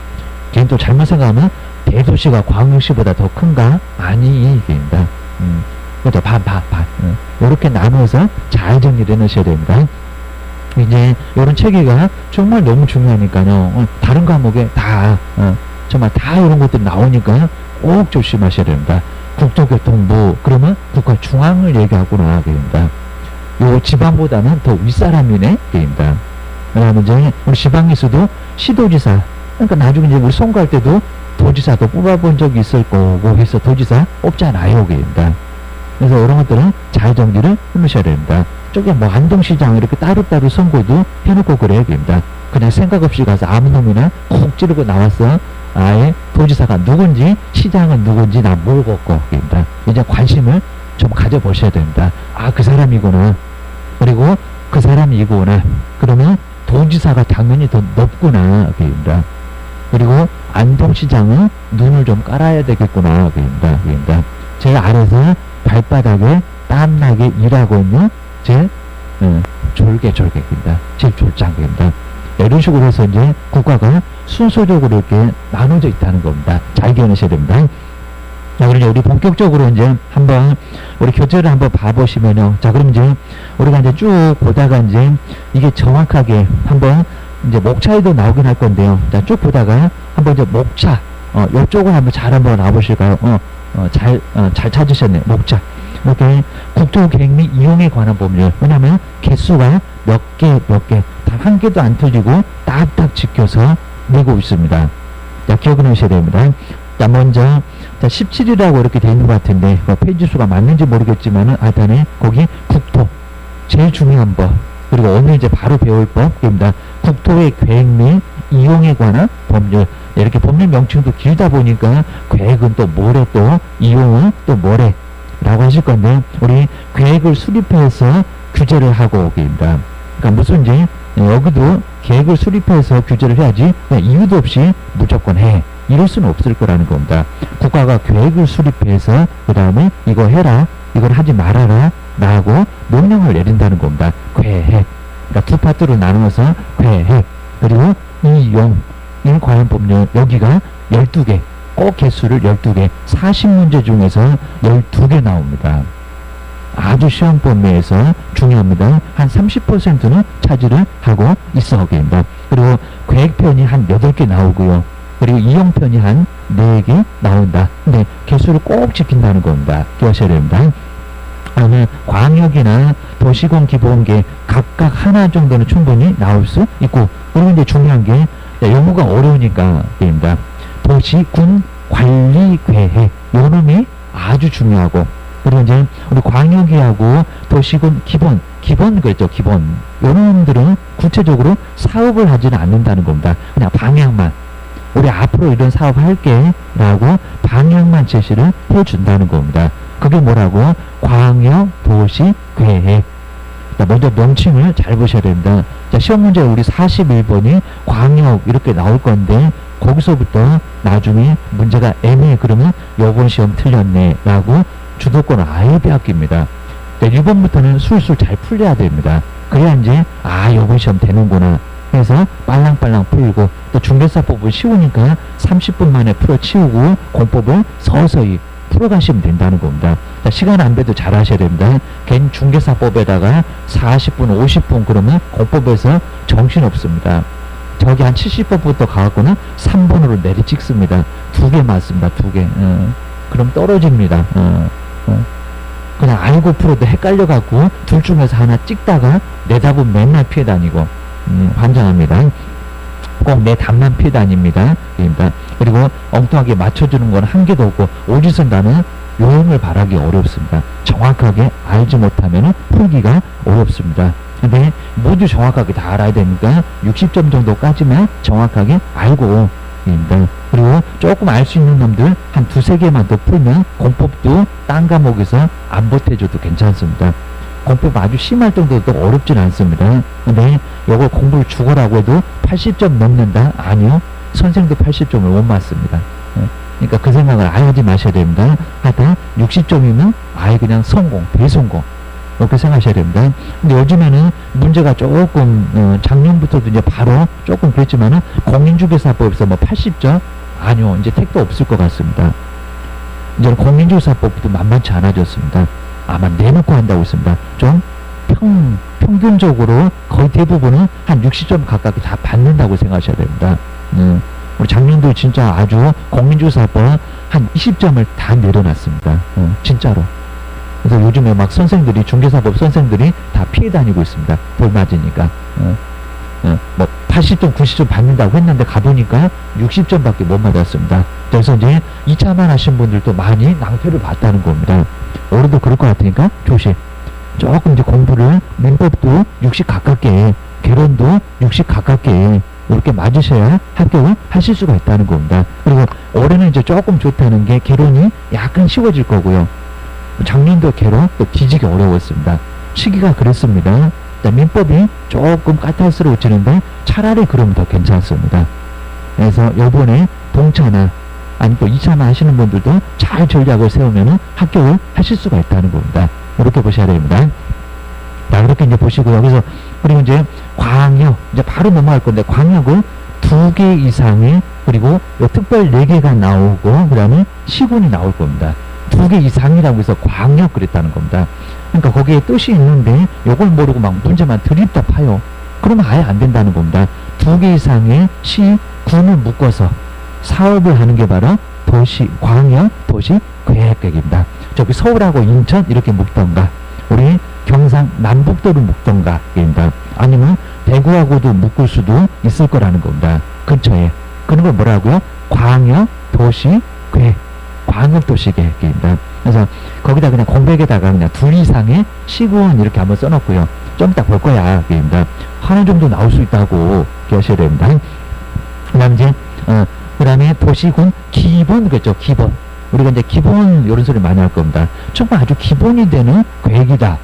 걔는 또 잘못 생각하면 대도시가 광역시보다 더 큰가? 아니, 이게입니다. 그렇죠. 반. 이렇게 나눠서 잘 정리를 해놓으셔야 됩니다. 이제 이런 체계가 정말 너무 중요하니까요. 다른 과목에 다 정말 다 이런 것들이 나오니까 꼭 조심하셔야 됩니다. 국토교통부 그러면 국가 중앙을 얘기하고 나가야 됩니다. 요 지방보다는 더 윗사람이네 입니다. 왜냐하면 이제 우리 지방에서도 시도지사, 그러니까 나중에 이제 우리 선거할 때도 도지사도 뽑아본 적이 있을 거고 해서 도지사 뽑잖아요. 입니다. 그래서 이런 것들은 잘 정리를 해놓으셔야 됩니다. 저게 뭐 안동시장 이렇게 따로따로 선거도 해놓고 그래야 됩니다. 그냥 생각 없이 가서 아무 놈이나 콕 찌르고 나왔어. 아예 도지사가 누군지 시장은 누군지 나 모르겠고 입니다. 이제 관심을 좀 가져보셔야 됩니다. 아, 그 사람이구나. 그리고 그 사람이 이구나. 그러면 도지사가 당연히 더 높구나. 입니다. 그리고 안동시장은 눈을 좀 깔아야 되겠구나. 입니다. 제 아래서 발바닥에 땀나게 일하고 있는 제 졸개입니다. 제 졸장입니다. 이런 식으로 해서 이제 국가가 순서적으로 이렇게 나눠져 있다는 겁니다. 잘 기억하셔야 됩니다. 자, 그럼 이제 우리 본격적으로 이제 한번 우리 교재를 한번 봐보시면요. 자, 그럼 이제 우리가 이제 쭉 보다가 이제 이게 정확하게 한번 이제 목차에도 나오긴 할 건데요. 자, 쭉 보다가 한번 이제 목차, 요쪽을 한번 잘 한번 나보실까요? 잘 찾으셨네요. 목차. 이렇게 국토계획 및 이용에 관한 법률. 왜냐면 개수가 몇 개, 단 한 개도 안 틀리고 딱딱 지켜서 내고 있습니다. 자, 기억을 하셔야 됩니다. 자, 먼저, 자, 17이라고 이렇게 되어 있는 것 같은데, 페이지 수가 맞는지 모르겠지만은, 하여튼에, 거기 국토. 제일 중요한 법. 그리고 오늘 이제 바로 배울 법입니다. 국토의 계획 및 이용에 관한 법률. 이렇게 법률 명칭도 길다 보니까, 계획은 또 뭐래 또, 이용은 또 뭐래. 라고 하실 건데, 우리 계획을 수립해서 규제를 하고 오기입니다. 그러니까 무슨 이제, 여기도 계획을 수립해서 규제를 해야지, 그냥 이유도 없이 무조건 해. 이럴 수는 없을 거라는 겁니다. 국가가 계획을 수립해서, 그 다음에 이거 해라, 이걸 하지 말아라, 라고 명령을 내린다는 겁니다. 계획. 그러니까 두 파트로 나누어서 계획. 그리고 이용. 이 관련 법률, 여기가 12개. 꼭 개수를 12개, 40문제 중에서 12개 나옵니다. 아주 시험 범위에서 중요합니다. 한 30%는 차지를 하고 있어 거기입니다. 그리고 계획편이 한 8개 나오고요. 그리고 이용편이 한 4개 나온다. 근데 개수를 꼭 지킨다는 겁니다. 기억하셔야 됩니다. 그러면 광역이나 도시공 기본계 각각 하나 정도는 충분히 나올 수 있고, 그리고 이제 중요한 게 영어가 어려우니까 입니다. 도시군 관리계획, 요 놈이 아주 중요하고, 그리고 이제 우리 광역이하고 도시군 기본 그랬죠. 기본. 요 놈들은 구체적으로 사업을 하지는 않는다는 겁니다. 그냥 방향만, 우리 앞으로 이런 사업 할게 라고 방향만 제시를 해준다는 겁니다. 그게 뭐라고? 광역도시계획. 먼저 명칭을 잘 보셔야 됩니다. 자, 시험 문제 우리 41번이 광역 이렇게 나올 건데, 거기서부터 나중에 문제가 애매해. 그러면 요번 시험 틀렸네 라고 주도권을 아예 빼앗깁니다. 1번부터는 술술 잘 풀려야 됩니다. 그래야 이제 요번 시험 되는구나 해서 빨랑빨랑 풀고, 또 중개사법은 쉬우니까 30분 만에 풀어치우고 공법을 서서히 풀어가시면 된다는 겁니다. 자, 시간 안배도 잘 하셔야 됩니다. 괜히 중개사법에다가 40분, 50분 그러면 공법에서 정신없습니다. 저기 한 70번부터 가갖고는 3번으로 내리 찍습니다. 2개 맞습니다. 2개. 그럼 떨어집니다. 그냥 알고 풀어도 헷갈려갖고 둘 중에서 하나 찍다가 내 답은 맨날 피해 다니고, 환장합니다. 꼭 내 답만 피해 다닙니다. 그리고 엉뚱하게 맞춰주는 건 한 개도 없고, 오지선 나는 요행을 바라기 어렵습니다. 정확하게 알지 못하면 풀기가 어렵습니다. 근데 모두 정확하게 다 알아야 되니까 60점 정도까지만 정확하게 알고 입니다. 그리고 조금 알 수 있는 놈들 한 두세 개만 더 풀면 공법도 딴 과목에서 안 보태줘도 괜찮습니다. 공법 아주 심할 정도도 어렵진 않습니다. 근데 이걸 공부를 죽어라고 해도 80점 넘는다? 아니요. 선생도 80점을 못 맞습니다. 그러니까 그 생각을 아예 하지 마셔야 됩니다. 하여튼 60점이면 아예 그냥 성공, 대성공. 이렇게 생각하셔야 됩니다. 근데 요즘에는 문제가 조금 작년부터도 이제 바로 조금 그랬지만은 공인중개사법에서 뭐 80점? 아니요. 이제 택도 없을 것 같습니다. 이제 공인중개사법도 만만치 않아졌습니다. 아마 내놓고 한다고 했습니다. 좀 평균적으로 거의 대부분은 한 60점 가까이 다 받는다고 생각하셔야 됩니다. 우리 작년도 진짜 아주 공인중개사법 한 20점을 다 내려놨습니다. 진짜로. 그래서 요즘에 막 선생들이, 중개사법 선생들이 다 피해 다니고 있습니다. 돌 맞으니까. 뭐 80점, 90점 받는다고 했는데 가보니까 60점밖에 못 맞았습니다. 그래서 이제 2차만 하신 분들도 많이 낭패를 봤다는 겁니다. 올해도 그럴 것 같으니까 조심. 조금 이제 공부를, 민법도 60 가깝게, 개론도 60 가깝게 이렇게 맞으셔야 합격을 하실 수가 있다는 겁니다. 그리고 올해는 이제 조금 좋다는 게 개론이 약간 쉬워질 거고요. 작년도 개론 또 뒤지기 어려웠습니다. 시기가 그랬습니다. 민법이 조금 까탈스러워지는데 차라리 그러면 더 괜찮습니다. 그래서 요번에 동차나 아니 또 2차나 하시는 분들도 잘 전략을 세우면 합격을 하실 수가 있다는 겁니다. 이렇게 보셔야 됩니다. 자, 그렇게 이제 보시고요. 그래서 그리고 이제 광역 이제 바로 넘어갈 건데 광역을 2개 이상의 그리고 요 특별 4개가 나오고 그 다음에 시군이 나올 겁니다. 2개 이상이라고 해서 광역 그랬다는 겁니다. 그러니까 거기에 뜻이 있는데 요걸 모르고 막 문제만 드립다 파요. 그러면 아예 안 된다는 겁니다. 2개 이상의 시, 군을 묶어서 사업을 하는 게 바로 도시, 광역, 도시 계획입니다. 저기 서울하고 인천 이렇게 묶던가 우리 경상 남북도를 묶던가 입니다. 아니면 대구하고도 묶을 수도 있을 거라는 겁니다. 근처에. 그런 걸 뭐라고요? 광역, 도시, 계획. 광역도시계획입니다. 그래서 거기다 그냥 공백에다가 그냥 2 이상의 시군 이렇게 한번 써놓고요. 좀 이따 볼 거야. 입니다. 하나 정도 나올 수 있다고 기억하셔야 됩니다. 그 다음 이제, 그 다음에 도시군 기본, 그랬죠. 기본. 우리가 이제 기본, 이런 소리 많이 할 겁니다. 정말 아주 기본이 되는 계획이다.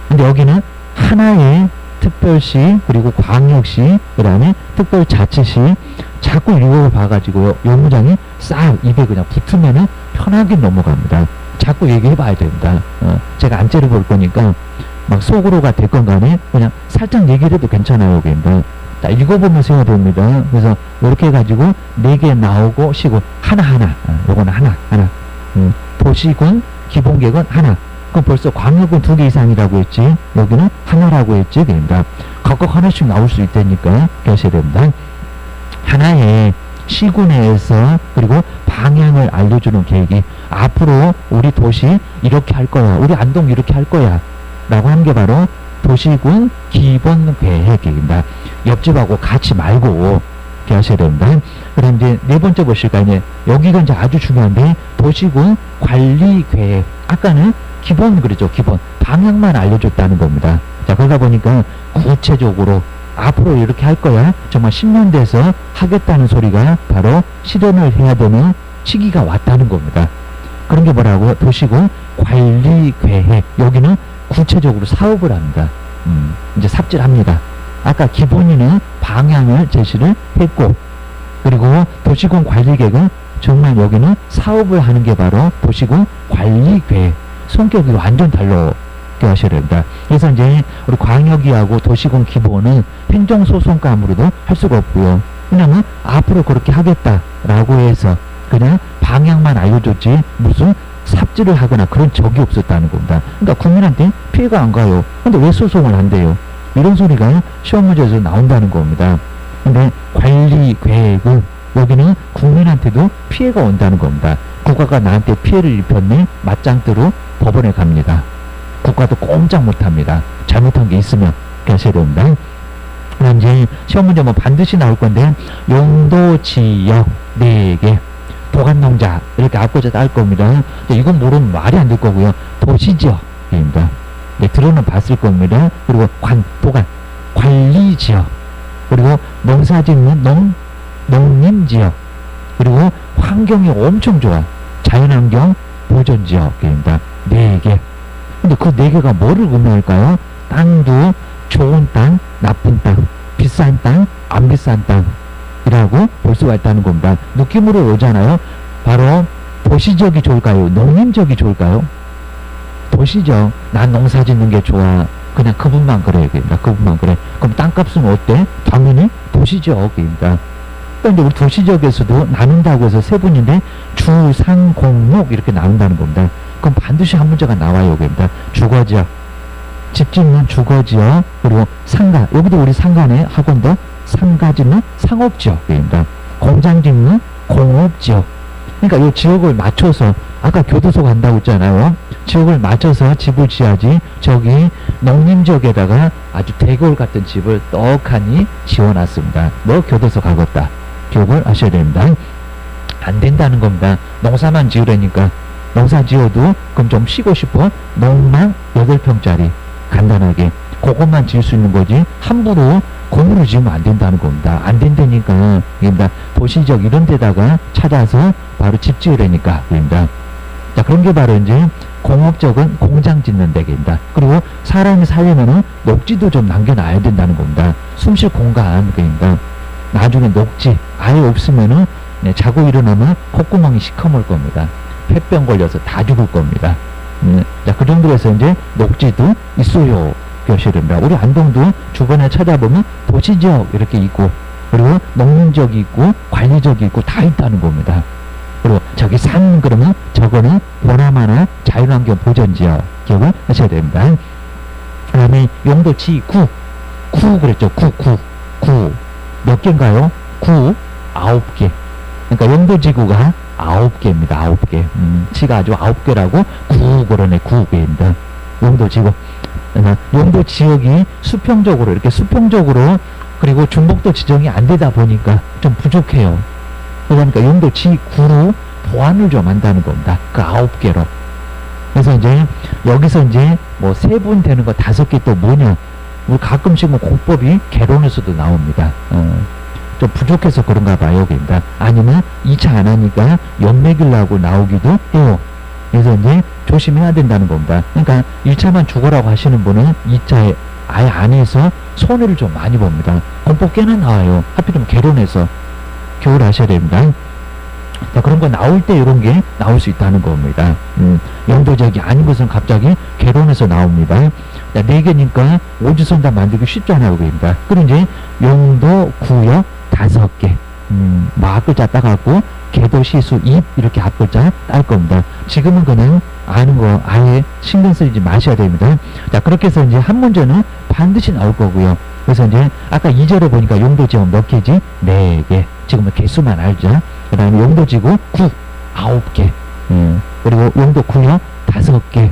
근데 여기는 하나의 특별시, 그리고 광역시, 그 다음에 특별자치시, 자꾸 이걸 봐가지고요. 요 문장이 싹 입에 그냥 붙으면은 편하게 넘어갑니다. 자꾸 얘기해 봐야 됩니다. 제가 안 째려볼 거니까 막 속으로가 됐건 간에 그냥 살짝 얘기를 해도 괜찮아요. 여기입니다. 자, 읽어보면서 해야 됩니다. 그래서 이렇게 해가지고 4개 나오고 시군 하나하나. 요거는 하나. 도시군 기본계획은 하나. 그럼 벌써 광역은 2개 이상이라고 했지. 여기는 하나라고 했지. 됩니다. 각각 하나씩 나올 수 있다니까 하셔야 됩니다. 하나의 시군에서 그리고 방향을 알려주는 계획이 앞으로 우리 도시 이렇게 할 거야. 우리 안동 이렇게 할 거야. 라고 하는 게 바로 도시군 기본 계획입니다. 옆집하고 같이 말고 이렇게 하셔야 됩니다. 그럼 이제 4번째 보실까요? 이제 여기가 이제 아주 중요한데 도시군 관리 계획. 아까는 기본 그러죠. 기본. 방향만 알려줬다는 겁니다. 자, 그러다 보니까 구체적으로 앞으로 이렇게 할 거야. 정말 10년 돼서 하겠다는 소리가 바로 실현을 해야 되는 시기가 왔다는 겁니다. 그런 게 뭐라고요? 도시군 관리 계획. 여기는 구체적으로 사업을 합니다. 이제 삽질합니다. 아까 기본이는 방향을 제시를 했고, 그리고 도시군 관리 계획은 정말 여기는 사업을 하는 게 바로 도시군 관리 계획. 성격이 완전 달라. 하셔야 됩니다. 그래서 이제 우리 광역이하고 도시군 기본은 행정소송감으로도 할 수가 없고요. 왜냐면 앞으로 그렇게 하겠다라고 해서 그냥 방향만 알려줬지 무슨 삽질을 하거나 그런 적이 없었다는 겁니다. 그러니까 국민한테 피해가 안 가요. 근데 왜 소송을 한대요? 이런 소리가 시험 문제에서 나온다는 겁니다. 근데 관리 계획은 여기는 국민한테도 피해가 온다는 겁니다. 국가가 나한테 피해를 입혔네 맞짱뜨로 법원에 갑니다. 국가도 꼼짝 못합니다. 잘못한 게 있으면 하셔야 됩니다. 그럼 이제 시험 문제 뭐 반드시 나올 건데 용도 지역 4개 도간농자 이렇게 앞거자 딸 겁니다. 이건 모르면 말이 안 될 거고요. 도시지역입니다. 네, 들어는 봤을 겁니다. 그리고 도간 관리지역 그리고 농사짓는 농림지역 그리고 환경이 엄청 좋아. 자연환경 보존지역입니다. 4개. 근데 그 4개가 뭐를 의미할까요? 땅도 좋은 땅, 나쁜 땅, 비싼 땅, 안 비싼 땅이라고 볼 수가 있다는 겁니다. 느낌으로 오잖아요. 바로 도시지역이 좋을까요? 농림지역이 좋을까요? 도시지역. 난 농사 짓는 게 좋아. 그냥 그분만 그래. 그러니까 그분만 그래. 그럼 땅값은 어때? 당연히 도시지역입니다. 그런데 우리 도시지역에서도 나눈다고 해서 세 분인데 주, 상, 공, 목 이렇게 나눈다는 겁니다. 그럼 반드시 한 문제가 나와요. 그러니까 주거지역. 집 짓는 주거지역, 그리고 상가. 여기도 우리 상가네. 학원도 상가 짓는 상업지역입니다. 공장 짓는 공업지역. 그러니까 이 지역을 맞춰서 아까 교도소 간다고 했잖아요. 지역을 맞춰서 집을 지어야지. 저기 농림지역에다가 아주 대골 같은 집을 떡하니 지어놨습니다. 너 교도소 가겠다. 기억을 하셔야 됩니다. 안 된다는 겁니다. 농사만 지으라니까. 농사 지어도 그럼 좀 쉬고 싶어. 농망 8평짜리 간단하게 그것만 지을 수 있는 거지 함부로 건물을 지으면 안 된다는 겁니다. 안 된다니까. 그러니까 도시지역 이런 데다가 찾아서 바로 집 지으라니까. 그러니까 자, 그런 게 바로 이제 공업적은 공장 짓는 데입니다. 그리고 사람이 살려면은 녹지도 좀 남겨놔야 된다는 겁니다. 숨쉴 공간. 그러니까 나중에 녹지 아예 없으면은 자고 일어나면 콧구멍이 시커멀 겁니다. 폐병 걸려서 다 죽을 겁니다. 자, 그 정도로 해서 이제 녹지도 있어요. 교실입니다. 우리 안동도 주변에 찾아보면 도시지역 이렇게 있고, 그리고 농림지역이 있고, 관리지역이 있고, 다 있다는 겁니다. 그리고 저기 산 그러면 저거는 보나마나 자연환경 보전지역 기억을 하셔야 됩니다. 그 다음에 용도 지9 9 그랬죠. 9 몇 개인가요? 9 9개. 그러니까 용도지구가 9개입니다. 9개. 지가 아주 9개라고 9 그러네. 9개입니다. 용도지구. 용도지역이 수평적으로 이렇게 수평적으로 그리고 중복도 지정이 안 되다 보니까 좀 부족해요. 그러니까 용도 지9로 보완을 좀 한다는 겁니다. 그 9개로. 그래서 이제 여기서 이제 뭐 세분 되는 거 5개 또 뭐냐. 우리 가끔씩 뭐 공법이 개론에서도 나옵니다. 좀 부족해서 그런가 봐요. 그러니까 아니면 2차 안 하니까 연맥이라고 나오기도 해요. 그래서 이제 조심해야 된다는 겁니다. 그러니까 1차만 죽어라고 하시는 분은 2차에 아예 안 해서 손해를 좀 많이 봅니다. 공법 꽤나 나와요. 하필이면 개론에서 교훈 하셔야 됩니다. 자, 그런 거 나올 때 이런 게 나올 수 있다는 겁니다. 용도지역이 아닌 것은 갑자기 개론에서 나옵니다. 자, 4개니까 오지선다 만들기 쉽잖아요. 그입니다. 그리고 이제 용도, 구역 5개. 앞글자 따갖고 개도, 시수, 입 이렇게 앞글자 딸 겁니다. 지금은 그냥 아는 거 아예 신경 쓰지 마셔야 됩니다. 자, 그렇게 해서 이제 한 문제는 반드시 나올 거고요. 그래서 이제 아까 2절에 보니까 용도지역 몇 개지? 4개. 지금은 개수만 알죠. 그 다음에 용도지구 9, 9개. 그리고 용도구역 5개.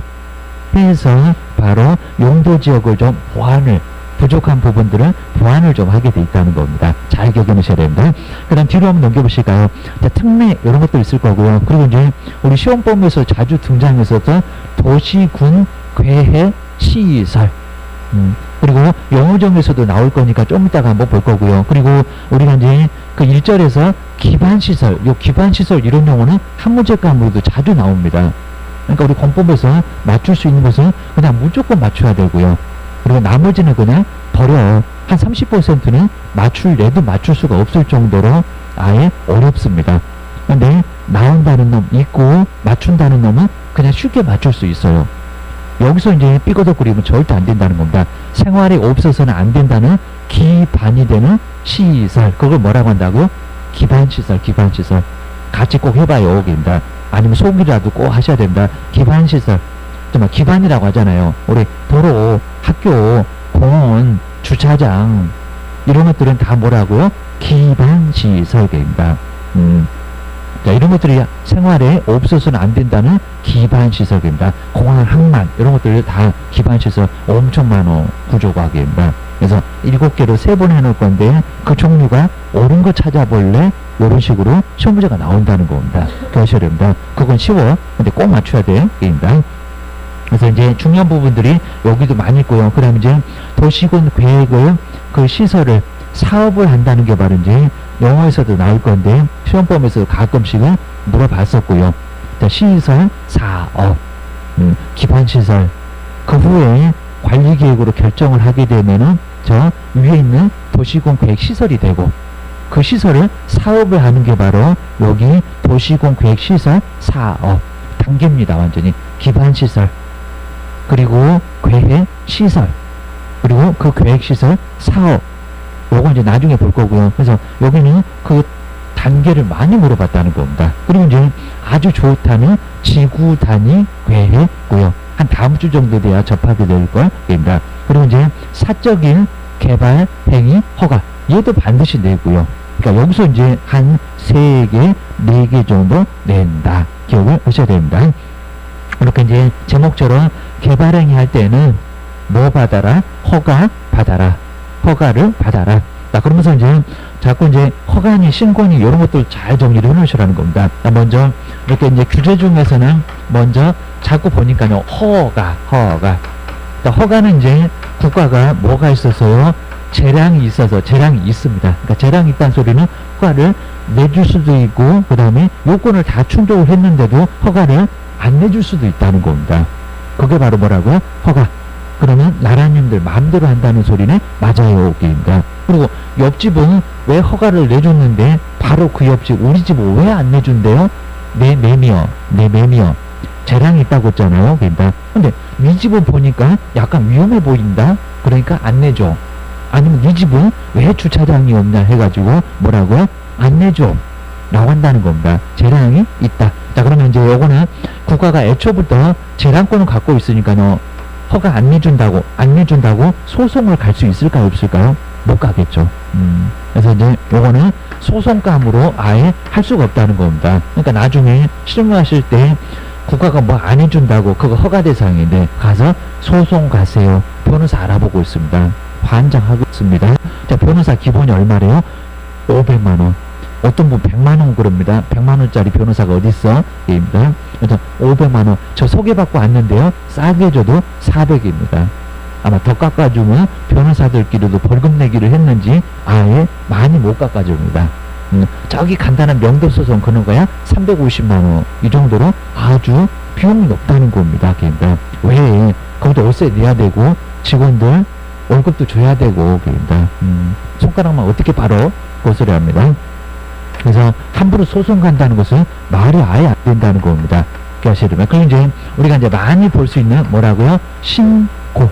해서 바로 용도지역을 좀 보완을, 부족한 부분들을 보완을 좀 하게 돼 있다는 겁니다. 잘 기억해놓으셔야 됩니다. 그 다음 뒤로 한번 넘겨보실까요? 자, 특례 이런 것도 있을 거고요. 그리고 이제 우리 시험범위에서 자주 등장했었던 도시군 괴해 시설. 그리고 영어정에서도 나올 거니까 좀 이따가 한번 볼 거고요. 그리고 우리가 이제 그 1절에서 기반시설, 요 기반시설 이런 용어는 한 문제 과목으로도 자주 나옵니다. 그러니까 우리 공법에서 맞출 수 있는 것은 그냥 무조건 맞춰야 되고요. 그리고 나머지는 그냥 버려. 한 30%는 맞출래도 맞출 수가 없을 정도로 아예 어렵습니다. 근데 나온다는 놈 있고 맞춘다는 놈은 그냥 쉽게 맞출 수 있어요. 여기서 이제 삐거덕 그리면 절대 안 된다는 겁니다. 생활에 없어서는 안 된다는 기반이 되는 시설. 그걸 뭐라고 한다고요? 기반시설, 기반시설. 같이 꼭 해봐요. 여기입니다. 아니면 속이라도 꼭 하셔야 됩니다. 기반시설. 정말 기반이라고 하잖아요. 우리 도로, 학교, 공원, 주차장 이런 것들은 다 뭐라고요? 기반시설입니다. 자, 이런 것들이 생활에 없어서는 안 된다는 기반시설입니다. 공항, 항만 이런 것들 다 기반시설 엄청 많어. 구조과학입니다. 그래서 7개로 3번 해놓을 건데 그 종류가 옳은 거 찾아볼래? 이런 식으로 시험 문제가 나온다는 겁니다. 그러셔야 됩니다. 그건 쉬워. 근데 꼭 맞춰야 돼요. 입니다. 그래서 이제 중요한 부분들이 여기도 많이 있고요. 그 다음에 이제 도시군 계획을 그 시설을 사업을 한다는 게 바로 이제 영어에서도 나올 건데 시험범에서 가끔씩은 물어봤었고요. 자, 시설, 사업, 기반시설. 그 후에 관리계획으로 결정을 하게 되면은 저 위에 있는 도시공계획시설이 되고 그 시설을 사업을 하는 게 바로 여기 도시공계획시설 사업 단계입니다. 완전히 기반시설 그리고 계획시설 그리고 그 계획시설 사업 요거 이제 나중에 볼 거고요. 그래서 여기는 그 단계를 많이 물어봤다는 겁니다. 그리고 이제 아주 좋다는 지구 단위 계획고요. 한 다음 주 정도 돼야 접하게 될 겁니다. 그리고 이제 사적인 개발 행위 허가 얘도 반드시 내고요. 그러니까 여기서 이제 한 3개, 4개 정도 낸다. 기억을 하셔야 됩니다. 이렇게 이제 제목처럼 개발 행위 할 때는 뭐 받아라? 허가 받아라. 허가를 받아라. 자, 그러면서 이제 자꾸 이제 허가니 신고니 이런 것들 잘 정리를 해 놓으시라는 겁니다. 자, 먼저 이렇게 이제 규제 중에서는 먼저 자꾸 보니까요. 허가. 자, 허가는 이제 국가가 뭐가 있어서요? 재량이 있어서 재량이 있습니다. 그러니까 재량이 있다는 소리는 허가를 내줄 수도 있고 그 다음에 요건을 다 충족을 했는데도 허가를 안 내줄 수도 있다는 겁니다. 그게 바로 뭐라고요? 허가. 그러면 나라님들 마음대로 한다는 소리는 맞아요. 입니다. 그리고 옆집은 왜 허가를 내줬는데 바로 그 옆집 우리 집은 왜 안 내준대요? 내 매미여 재량이 있다고 했잖아요. 그러니까 근데 네 집은 보니까 약간 위험해 보인다. 그러니까 안 내줘. 아니면 네 집은 왜 주차장이 없냐 해가지고 뭐라고요? 안 내줘 라고 한다는 겁니다. 재량이 있다. 자, 그러면 이제 요거는 국가가 애초부터 재량권을 갖고 있으니까요. 허가 안 내준다고 소송을 갈 수 있을까요? 없을까요? 못 가겠죠. 그래서 이제 요거는 소송감으로 아예 할 수가 없다는 겁니다. 그러니까 나중에 실무하실 때 국가가 뭐 안 해준다고 그거 허가 대상인데 가서 소송 가세요. 변호사 알아보고 있습니다. 환장하고 있습니다. 자, 변호사 기본이 얼마래요? 500만원. 어떤 분 100만원 그럽니다. 100만원짜리 변호사가 어딨어? 입니다. 그래서 500만원. 저 소개받고 왔는데요. 싸게 줘도 400입니다. 아마 더 깎아주면 변호사들끼리도 벌금 내기를 했는지 아예 많이 못 깎아줍니다. 저기 간단한 명도소송 그런 거야 350만원. 이 정도로 아주 비용이 높다는 겁니다. 그러니까 왜? 거기도 월세 내야 되고 직원들 월급도 줘야 되고 그러니까 손가락만 어떻게 바로 그 소리 합니다. 그래서 함부로 소송 간다는 것은 말이 아예 안 된다는 겁니다. 기억하시려면. 그럼 이제 우리가 이제 많이 볼 수 있는 뭐라고요? 신고.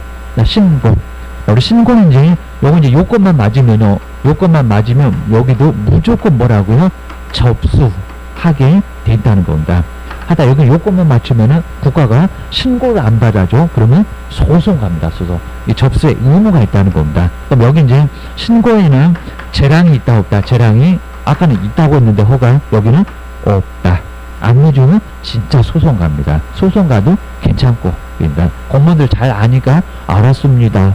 우리 신고는 이제 요거 이제 요건만 맞으면요. 요건만 맞으면 여기도 무조건 뭐라고요? 접수하게 된다는 겁니다. 하다 여기 요건만 맞추면은 국가가 신고를 안 받아줘. 그러면 소송 갑니다. 소송. 이 접수에 의무가 있다는 겁니다. 그럼 여기 이제 신고에는 재량이 있다 없다. 재량이 아까는 있다고 했는데 허가 여기는 없다. 안 내주면 진짜 소송 갑니다. 소송 가도 괜찮고 그러니까 공무원들 잘 아니까 알았습니다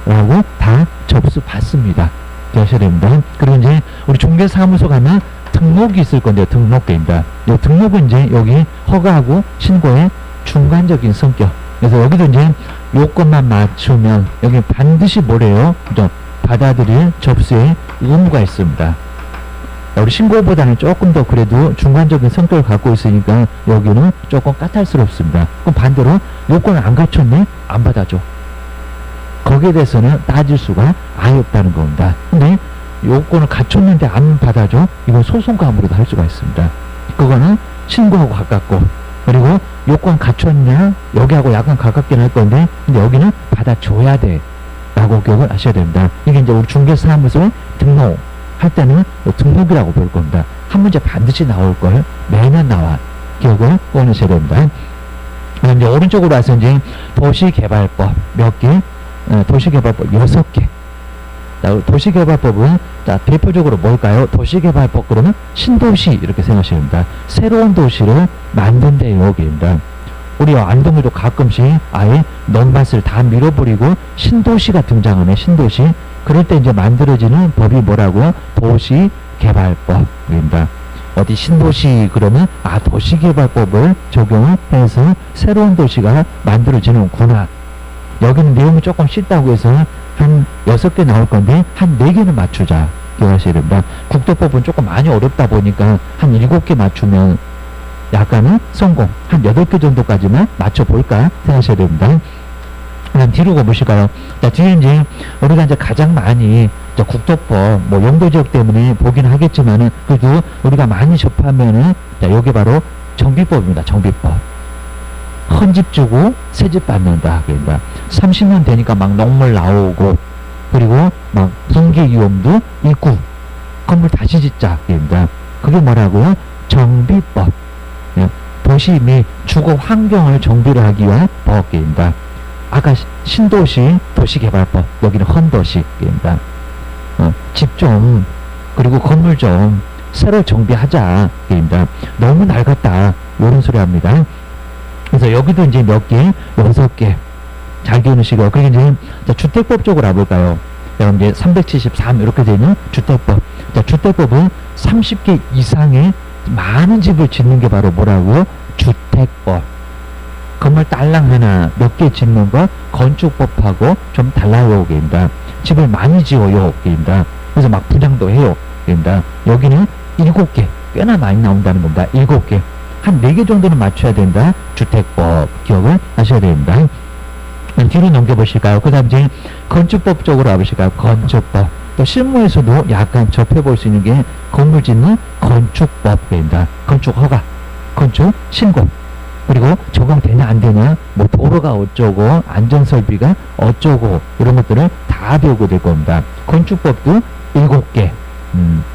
라고 다 접수 받습니다. 하셔야 됩니다. 그리고 이제 우리 중개사무소 가면 등록이 있을 건데요. 등록입니다. 이 등록은 이제 여기 허가하고 신고의 중간적인 성격. 그래서 여기도 이제 요건만 맞추면 여기 반드시 뭐래요? 그죠? 받아들일 접수에 의무가 있습니다. 우리 신고보다는 조금 더 그래도 중간적인 성격을 갖고 있으니까 여기는 조금 까탈스럽습니다. 그럼 반대로 요건을 안 갖췄네? 안 받아줘. 거기에 대해서는 따질 수가 아예 없다는 겁니다. 근데 요건을 갖췄는데 안 받아줘? 이건 소송감으로도 할 수가 있습니다. 그거는 신고하고 가깝고 그리고 요건 갖췄냐? 여기하고 약간 가깝긴 할 건데 근데 여기는 받아줘야 돼 라고 기억을 하셔야 됩니다. 이게 이제 우리 중개사무소에 등록 할 때는 등록이라고 볼 겁니다. 한 문제 반드시 나올 걸 매년 나와 기억을 꺼내셔야 됩니다. 그다음 이제 오른쪽으로 와서 이제 도시개발법 몇 개? 도시개발법 6개. 자, 도시개발법은 자, 대표적으로 뭘까요? 도시개발법 그러면 신도시 이렇게 생각하셔야 됩니다. 새로운 도시를 만든대 여기입니다. 우리 안동에도 가끔씩 아예 넘밭을 다 밀어버리고 신도시가 등장하네. 신도시. 그럴 때 이제 만들어지는 법이 뭐라고요? 도시개발법입니다. 어디 신도시 그러면 도시개발법을 적용을 해서 새로운 도시가 만들어지는구나. 여기는 내용이 조금 쉽다고 해서 한 6개 나올 건데 한 4개는 맞추자. 기억하셔야 됩니다. 국토법은 조금 많이 어렵다 보니까 한 7개 맞추면 약간은 성공, 한 8개 정도까지만 맞춰볼까 생각하셔야 됩니다. 그럼 뒤로 가보실까요? 자, 뒤에 이제 우리가 이제 가장 많이 국토법, 뭐 용도 지역 때문에 보긴 하겠지만은 그래도 우리가 많이 접하면은 자, 요게 바로 정비법입니다. 정비법. 헌집 주고 새집 받는다. 그러니까 30년 되니까 막 농물 나오고 그리고 막 붕괴 위험도 있고 건물 다시 짓자. 그러니까 그게 뭐라고요? 정비법. 예, 도시 및 주거 환경을 정비를 하기 위한 법입니다. 아까 신도시 도시개발법, 여기는 헌도시입니다. 집 좀, 그리고 건물 좀 새로 정비하자. 입니다. 너무 낡았다. 이런 소리 합니다. 그래서 여기도 이제 몇 개, 6개. 잘 기억하시고, 그리고 이제 주택법 쪽으로 와볼까요? 그럼 이제 373 이렇게 되는 주택법. 자, 주택법은 30개 이상의 많은 집을 짓는 게 바로 뭐라고요? 주택법. 건물 딸랑 하나 몇 개 짓는 거 건축법하고 좀 달라요. 입니다. 집을 많이 지어요. 입니다. 그래서 막 분양도 해요. 입니다. 여기는 7개 꽤나 많이 나온다는 겁니다. 7개 한 4개 정도는 맞춰야 된다. 주택법 기억을 하셔야 됩니다. 뒤로 넘겨보실까요? 그 다음 이제 건축법 쪽으로 와보실까요? 건축법. 또 실무에서도 약간 접해볼 수 있는 게 건물 짓는 건축법입니다. 건축 허가, 건축 신고, 그리고 적용되냐 안 되냐, 뭐 도로가 어쩌고 안전설비가 어쩌고 이런 것들을 다 배우게 될 겁니다. 건축법도 7개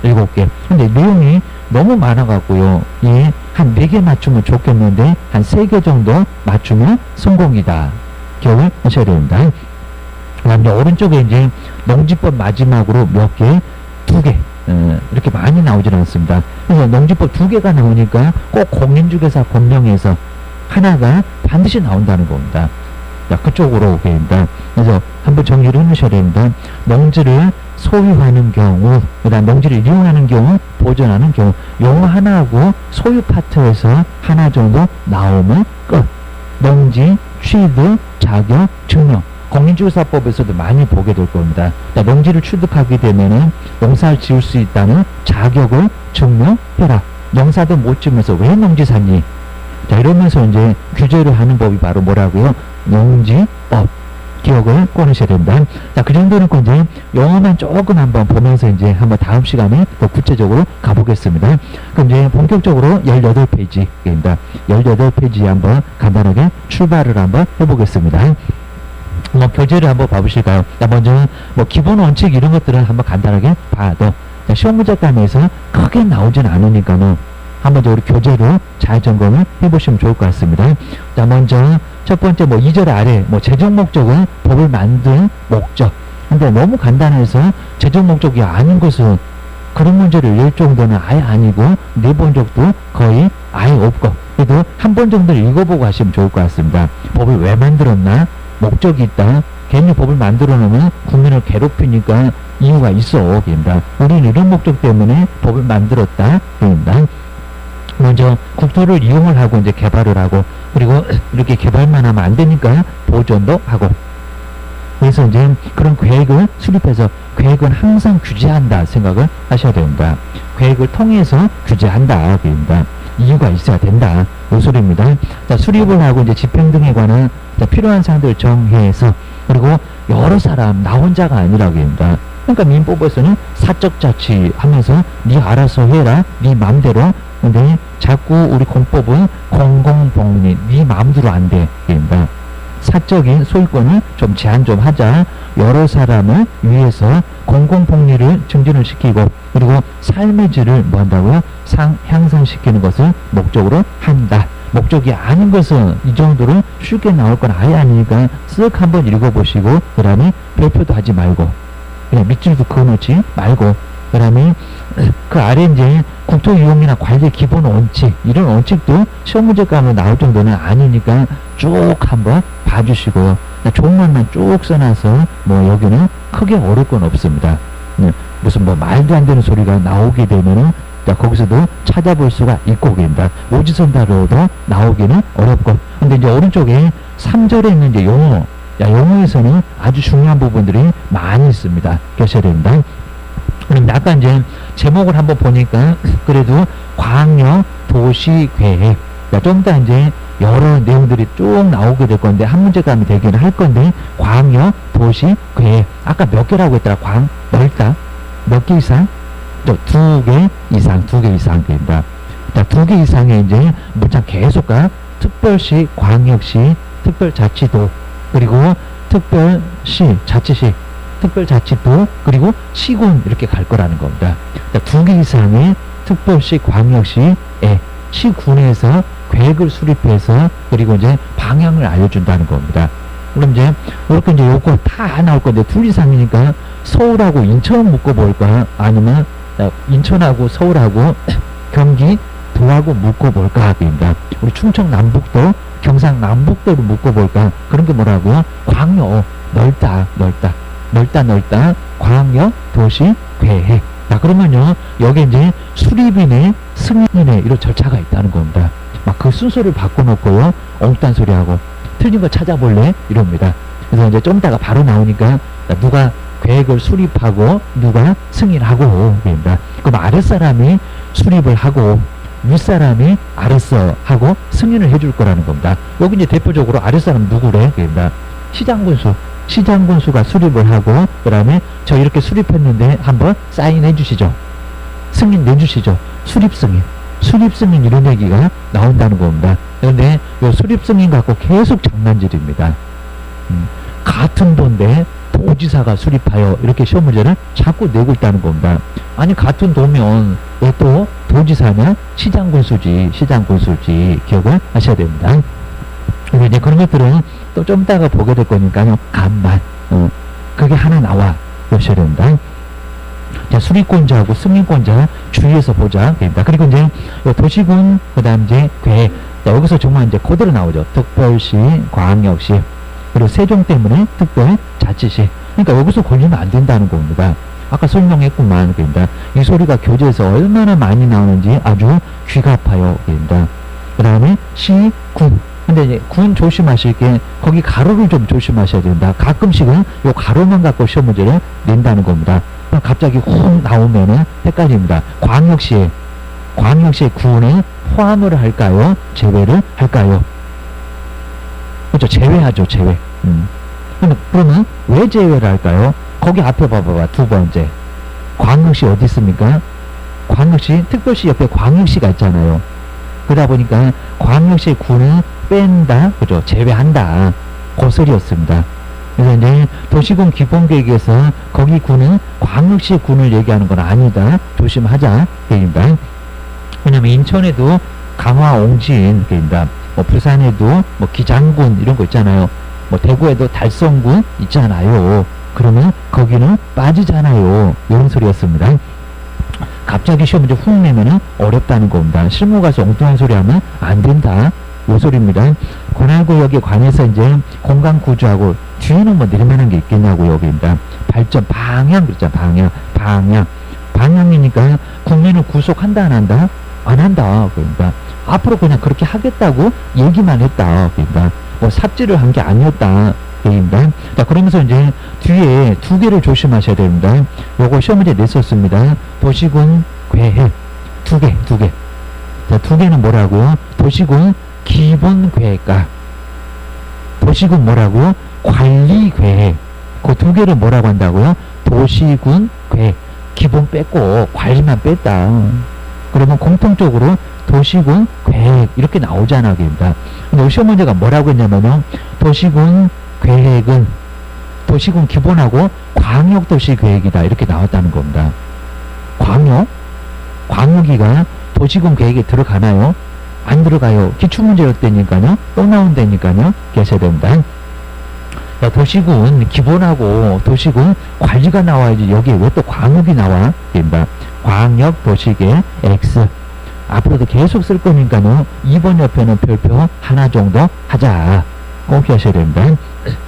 7개. 근데 내용이 너무 많아갖고요. 예, 한 4개 맞추면 좋겠는데 한 3개 정도 맞추면 성공이다. 기억을 하셔야 됩니다. 그 다음에 오른쪽에 이제 농지법 마지막으로 몇 개? 2개. 이렇게 많이 나오질 않습니다. 그래서 농지법 2개가 나오니까 꼭 공인중개사 법령에서 하나가 반드시 나온다는 겁니다. 자, 그쪽으로 오게 됩니다. 그래서 한번 정리를 해놓으셔야 됩니다. 농지를 소유하는 경우, 그 다음 농지를 이용하는 경우, 보존하는 경우, 요거 하나하고 소유 파트에서 하나 정도 나오면 끝. 농지, 취득, 자격, 증명. 공인중개사법에서도 많이 보게 될 겁니다. 자, 농지를 취득하게 되면은 농사를 지을 수 있다는 자격을 증명해라. 농사도 못 지으면서 왜 농지 샀니? 자, 이러면서 이제 규제를 하는 법이 바로 뭐라고요? 농지법. 기억을 꺼내셔야 됩니다. 자, 그 정도는 이제 영어만 조금 한번 보면서 이제 한번 다음 시간에 더 구체적으로 가보겠습니다. 그럼 이제 본격적으로 18페이지입니다. 18페이지에 한번 간단하게 출발을 한번 해보겠습니다. 뭐 교재를 한번 봐보실까요? 자, 먼저 뭐 기본 원칙 이런 것들을 한번 간단하게 봐도 자, 시험 문제감에서 크게 나오진 않으니까는 한번 우리 교재로 잘 점검을 해보시면 좋을 것 같습니다. 자, 먼저 첫 번째 뭐 2절 아래 뭐 재정 목적은 법을 만든 목적. 근데 너무 간단해서 재정 목적이 아닌 것은 그런 문제를 낼 정도는 아예 아니고 내본 적도 거의 아예 없고 그래도 한 번 정도 읽어보고 하시면 좋을 것 같습니다. 법을 왜 만들었나? 목적이 있다. 괜히 법을 만들어 놓으면 국민을 괴롭히니까 이유가 있어. 입니다. 우리는 이런 목적 때문에 법을 만들었다. 입니다. 먼저 국토를 이용을 하고 이제 개발을 하고 그리고 이렇게 개발만 하면 안 되니까 보존도 하고 그래서 이제 그런 계획을 수립해서 계획은 항상 규제한다 생각을 하셔야 됩니다. 계획을 통해서 규제한다. 입니다. 이유가 있어야 된다. 이 소리입니다. 자, 수립을 하고 이제 집행 등에 관한 필요한 사항들을 정해서 그리고 여러 사람 나 혼자가 아니라고 합니다. 그러니까 민법에서는 사적 자치하면서 네 알아서 해라 네 맘대로. 근데 자꾸 우리 공법은 공공복리 네 마음대로 안 돼. 입니다. 사적인 소유권을 좀 제한 좀 하자. 여러 사람을 위해서 공공복리를 증진을 시키고 그리고 삶의 질을 뭐 한다고요? 향상시키는 것을 목적으로 한다. 목적이 아닌 것은 이 정도로 쉽게 나올 건 아예 아니니까 쓱 한번 읽어보시고 그 다음에 발표도 하지 말고 그냥 밑줄도 그어놓지 말고 그 다음에 그 아래 이제 국토 이용이나 관리 기본 원칙 이런 원칙도 시험 문제감으로 나올 정도는 아니니까 쭉 한번 봐주시고요. 좋은 말만 쭉 써놔서 뭐 여기는 크게 어려울 건 없습니다. 무슨 뭐 말도 안 되는 소리가 나오게 되면은 거기서도 찾아볼 수가 있고 입니다. 오지선다로도 나오기는 어렵고 근데 이제 오른쪽에 3절에 있는 이제 용어 용어에서는 아주 중요한 부분들이 많이 있습니다. 계셔야 됩니다. 그럼 근데 아까 이제 제목을 한번 보니까 그래도 광역 도시 계획. 좀 더 이제 여러 내용들이 쭉 나오게 될 건데 한 문제감이 되기는 할 건데 광역 도시 계획. 아까 몇 개라고 했더라? 넓다. 몇 개 이상? 또 2개 이상, 2개 이상 된다. 자, 2개 이상의 이제 문장 계속 가. 특별시, 광역시, 특별자치도, 그리고 특별시, 자치시, 특별자치도, 그리고 시군 이렇게 갈 거라는 겁니다. 자, 2개 이상의 특별시, 광역시에 시군에서 계획을 수립해서 그리고 이제 방향을 알려준다는 겁니다. 그럼 이제 이렇게 이제 요거 다 나올 건데 2 이상이니까 서울하고 인천 묶어볼까? 아니면 인천하고 서울하고 경기도하고 묶어볼까? 입니다. 우리 충청 남북도, 경상 남북도로 묶어볼까? 그런 게 뭐라고요? 광역, 넓다, 광역 도시 계획. 자, 그러면요, 여기 이제 수립인의, 승인의 이런 절차가 있다는 겁니다. 막 그 순서를 바꿔놓고요, 엉뚱한 소리하고, 틀린 거 찾아볼래? 이럽니다. 그래서 이제 좀 이따가 바로 나오니까, 누가 계획을 수립하고, 누가 승인하고, 입니다. 그럼 아랫사람이 수립을 하고, 윗사람이 알았어 하고 승인을 해줄 거라는 겁니다. 여기 이제 대표적으로 아랫사람 누구래? 입니다. 시장군수가 수립을 하고, 그 다음에 저 이렇게 수립했는데 한번 사인해 주시죠. 승인 내주시죠. 수립승인 이런 얘기가 나온다는 겁니다. 그런데 이 수립승인 갖고 계속 장난질입니다. 같은 돈데 도지사가 수립하여 이렇게 시험 문제를 자꾸 내고 있다는 겁니다. 아니 같은 도면 왜 또 도지사냐? 시장군수지 기억을 하셔야 됩니다. 그리고 이제 그런 것들은 또 좀 이따가 보게 될 거니까요. 간만 그게 하나 나와 보셔야 됩니다. 자, 수립권자하고 승인권자 주의해서 보자. 됩니다. 그리고 이제 도시군, 그 다음 이제 계획. 자, 여기서 정말 이제 그대로 나오죠. 특별시, 광역시, 그리고 세종 때문에 특별자치시. 그러니까 여기서 걸리면 안 된다는 겁니다. 아까 설명했구만. 그러니까 이 소리가 교재에서 얼마나 많이 나오는지 아주 귀가 아파요. 그러니까 그 다음에 시, 군. 근데 이제 군 조심하실 게 거기 가로를 좀 조심하셔야 된다. 가끔씩은 요 가로만 갖고 시험 문제를 낸다는 겁니다. 갑자기 훅 나오면은 헷갈립니다. 광역시의 군은 포함을 할까요? 제외를 할까요? 그렇죠. 제외하죠. 제외. 그러면 왜 제외를 할까요? 거기 앞에 봐봐봐. 두 번째. 광역시 어디 있습니까? 광역시, 특별시 옆에 광역시가 있잖아요. 그러다 보니까 광역시 군은 뺀다. 그죠? 제외한다. 고설이었습니다. 그래서 이제 도시군 기본계획에서 거기 군은 광역시 군을 얘기하는 건 아니다. 조심하자. 얘기입니다. 왜냐면 인천에도 강화 옹진, 얘기입니다. 부산에도 기장군 이런 거 있잖아요. 대구에도 달성군 있잖아요. 그러면 거기는 빠지잖아요. 이런 소리였습니다. 갑자기 시험 문제 훅 내면은 어렵다는 겁니다. 실무 가서 엉뚱한 소리 하면 안 된다. 요 소리입니다. 관할구역에 관해서 이제 공간 구조하고 뒤에는 내릴만한 게 있겠냐고 여기입니다. 발전 방향 그랬잖아. 방향이니까 국민을 구속한다 안 한다? 안 한다. 그러니까 앞으로 그냥 그렇게 하겠다고 얘기만 했다. 그러니까 삽질을 한 게 아니었다. 입니다. 자, 그러면서 이제 뒤에 2개를 조심하셔야 됩니다. 요거 시험 문제 냈었습니다. 도시군 계획 2개. 자, 2개는 뭐라고요? 도시군 기본 계획과 도시군 뭐라고? 관리 계획. 그 2개를 뭐라고 한다고요? 도시군 계획. 기본 뺐고 관리만 뺐다. 그러면 공통적으로 도시군 계획 이렇게 나오잖아. 입니다. 근데 시험 문제가 뭐라고 했냐면요. 도시군 계획은 도시군 기본하고 광역도시 계획이다. 이렇게 나왔다는 겁니다. 광역이가 도시군 계획에 들어가나요? 안 들어가요. 기출문제였다니까요. 또 나온다니까요. 계셔야 됩니다. 자, 도시군 기본하고 도시군 관리가 나와야지 여기에 왜 또 광역이 나와? 입니다. 광역 도시계 X. 앞으로도 계속 쓸 거니까요. 2번 옆에는 별표 하나 정도 하자. 꼭 하셔야 됩니다.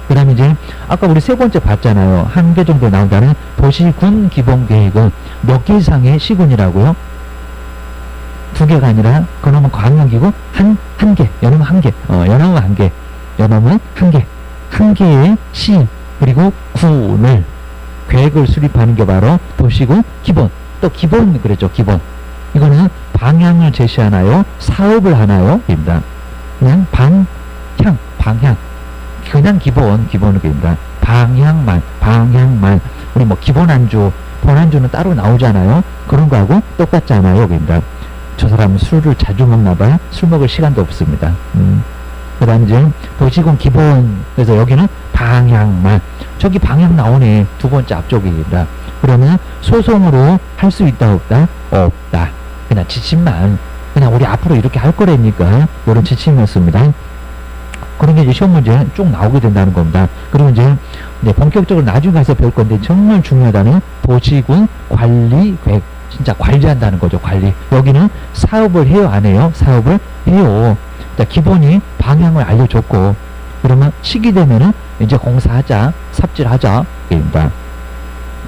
그 다음에 이제 아까 우리 3번째 봤잖아요. 1개 정도 나온다는 도시군 기본계획은 몇 개 이상의 시군이라고요? 2개가 아니라 그놈은 광역이고 한 개. 연합은 1개. 연합은 1개. 한 개의 시 그리고 군을 계획을 수립하는 게 바로 도시군 기본. 또 기본 그랬죠. 기본. 이거는 방향을 제시하나요? 사업을 하나요? 입니다. 그냥 방향. 그냥 기본입니다. 방향만. 우리 뭐 기본 안주, 본 안주는 따로 나오잖아요. 그런 거하고 똑같잖아요. 입니다. 저 사람은 술을 자주 먹나봐요. 술 먹을 시간도 없습니다. 그 다음 이제 도시군 기본. 그래서 여기는 방향만. 저기 방향 나오네. 두 번째 앞쪽입니다. 그러면 소송으로 할 수 있다 없다? 없다. 그냥 지침만. 그냥 우리 앞으로 이렇게 할 거라니까. 이런 지침이었습니다. 그런 게 이제 시험 문제 쭉 나오게 된다는 겁니다. 그리고 이제 본격적으로 나중에 가서 배울 건데 정말 중요하다는 도시군 관리 계획. 진짜 관리한다는 거죠. 관리. 여기는 사업을 해요, 안 해요? 사업을 해요. 자, 기본이 방향을 알려줬고, 그러면 시기 되면은 이제 공사하자, 삽질하자. 입니다.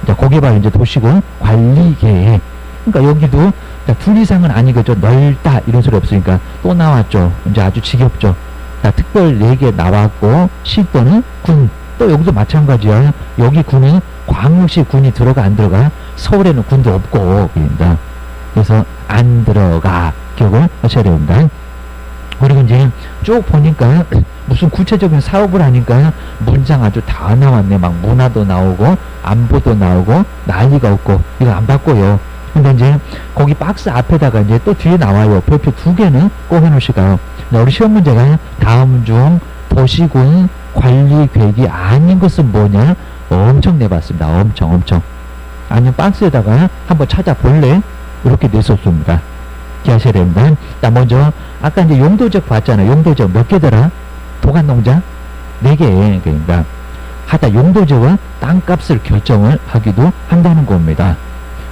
자, 거기에 바로 이제 도시군 관리 계획. 그러니까 여기도 자, 분리상은 아니겠죠. 넓다 이런 소리 없으니까 또 나왔죠. 이제 아주 지겹죠. 자, 특별 4개 나왔고 시 또는 군. 또 여기도 마찬가지야. 여기 군은 광역시 군이 들어가 안 들어가? 서울에는 군도 없고 입니다. 그래서 안 들어가. 기억을 하셔야 됩니다. 그리고 이제 쭉 보니까 무슨 구체적인 사업을 하니까 문장 아주 다 나왔네. 막 문화도 나오고 안보도 나오고 난리가 없고 이거 안 바꿔요. 근데 이제 거기 박스 앞에다가 이제 또 뒤에 나와요. 별표 2개는 꼭 해놓으시고요. 우리 시험 문제가 다음 중 도시군 관리 계획이 아닌 것은 뭐냐? 엄청 내봤습니다. 엄청. 아니면 박스에다가 한번 찾아볼래? 이렇게 냈었습니다. 기하셔야 됩니다. 자, 먼저 아까 이제 용도적 봤잖아요. 용도적 몇 개더라? 도간농장? 4개. 그러니까 하다 용도적은 땅값을 결정을 하기도 한다는 겁니다.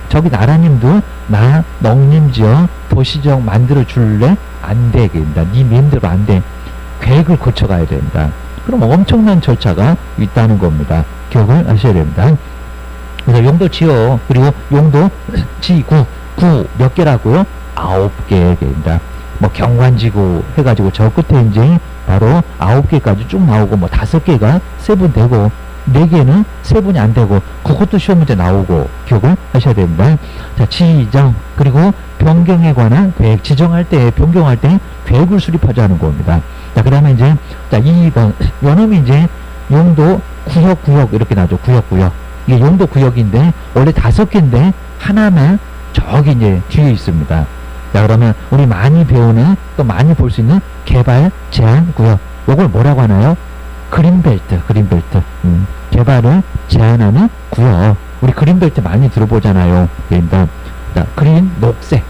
저기 나라님도 나 농림지역 도시적 만들어 줄래? 안 돼. 그러니까 니 맘대로 안 돼. 계획을 거쳐가야 됩니다. 그럼 엄청난 절차가 있다는 겁니다. 기억을 하셔야 됩니다. 그래서 용도 지역 그리고 용도 지구 구 몇 개라고요? 9개입니다. 뭐 경관지구 해가지고 저 끝에 이제 바로 9개까지 쭉 나오고 뭐 5개가 세분되고 4개는 세분이 안 되고 그것도 시험 문제 나오고 기억을 하셔야 됩니다. 자, 지정 그리고 변경에 관한 계획 지정할 때 변경할 때 계획을 수립하자는 겁니다. 자, 그 다음에 이제 자 2번 요놈이 이제 용도 구역 이렇게 나오죠. 구역 이게 용도 구역인데 원래 5개인데 하나만 저기 이제 뒤에 있습니다. 자, 그러면 우리 많이 배우는 또 많이 볼 수 있는 개발 제한 구역 요걸 뭐라고 하나요? 그린벨트. 개발을 제한하는 구역. 우리 그린벨트 많이 들어보잖아요. 그러니까 자, 그린 녹색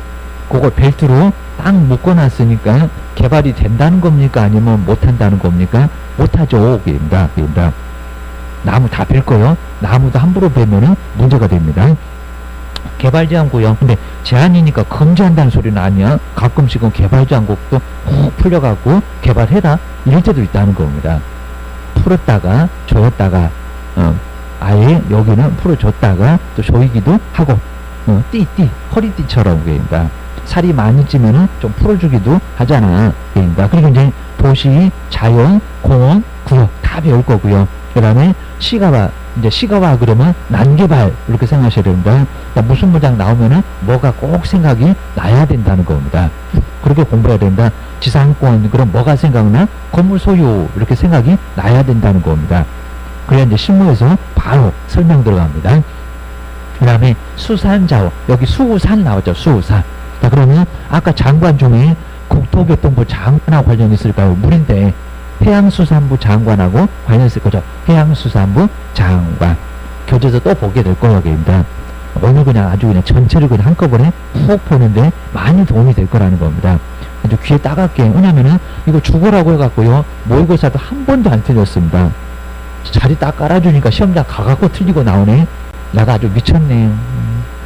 그걸 벨트로 딱 묶어놨으니까 개발이 된다는 겁니까? 아니면 못한다는 겁니까? 못하죠. 그러니까 나무 다 벨 거요. 나무도 함부로 베면은 문제가 됩니다. 개발 제한 구역. 근데 제한이니까 금지한다는 소리는 아니야. 가끔씩은 개발 제한국도 훅 풀려갖고 개발해라 이럴 때도 있다는 겁니다. 풀었다가 조였다가 아예 여기는 풀어줬다가 또 조이기도 하고 허리띠처럼 그러니까 살이 많이 찌면은 좀 풀어주기도 하잖아. 그러니까 그리고 이제 도시, 자연, 공원, 구역 다 배울 거고요. 그 다음에 시가화 그러면 난개발 이렇게 생각하셔야 됩니다. 그러니까 무슨 문장 나오면은 뭐가 꼭 생각이 나야 된다는 겁니다. 그렇게 공부해야 된다. 지상권 그럼 뭐가 생각나? 건물 소유 이렇게 생각이 나야 된다는 겁니다. 그래야 이제 실무에서 바로 설명 들어갑니다. 그 다음에 수산자원 여기 수산 나왔죠. 수산. 자, 그러면 아까 장관 중에 국토교통부 장관하고 관련이 있을까요? 물인데 해양수산부 장관하고 관련이 있을 거죠. 해양수산부 장관. 교재에서 또 보게 될 거예요. 여기입니다. 오늘 그냥 아주 그냥 전체를 그냥 한꺼번에 훅 보는데 많이 도움이 될 거라는 겁니다. 아주 귀에 따갑게. 왜냐면은 이거 죽으라고 해갖고요. 모의고사도 한 번도 안 틀렸습니다. 자리 딱 깔아주니까 시험장 가갖고 틀리고 나오네. 내가 아주 미쳤네.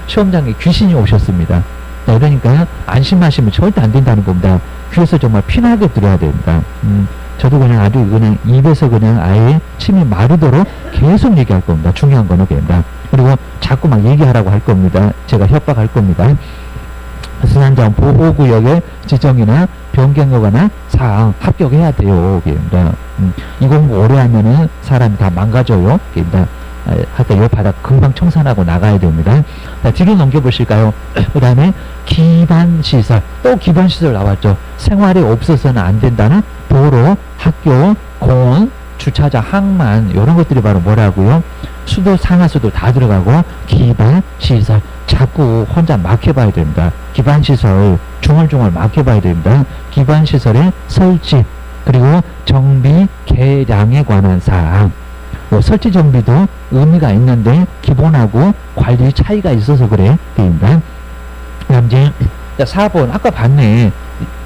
시험장에 귀신이 오셨습니다. 자, 이러니까 안심하시면 절대 안 된다는 겁니다. 귀에서 정말 피나게 들어야 됩니다. 저도 그냥 아주 그냥 입에서 그냥 아예 침이 마르도록 계속 얘기할 겁니다. 중요한 거는 그입니다. 그리고 자꾸 막 얘기하라고 할 겁니다. 제가 협박할 겁니다. 수산자원 보호구역의 지정이나 변경하거나 사항 합격해야 돼요. 그입니다. 이 공부 오래 하면은 사람이 다 망가져요. 그입니다. 하여튼 이 바닥 금방 청산하고 나가야 됩니다. 자, 뒤로 넘겨보실까요? 그 다음에 기반시설, 또 기반시설 나왔죠. 생활에 없어서는 안 된다는 도로, 학교, 공원, 주차장, 항만, 이런 것들이 바로 뭐라고요? 수도, 상하수도 다 들어가고 기반시설. 자꾸 혼자 막 해봐야 됩니다. 기반시설 중얼중얼 막 해봐야 됩니다. 기반시설의 설치, 그리고 정비, 개량에 관한 사항. 뭐 설치 정비도 의미가 있는데 기본하고 관리 차이가 있어서 그래. 됩니다. 그다음 이제 4번 아까 봤네.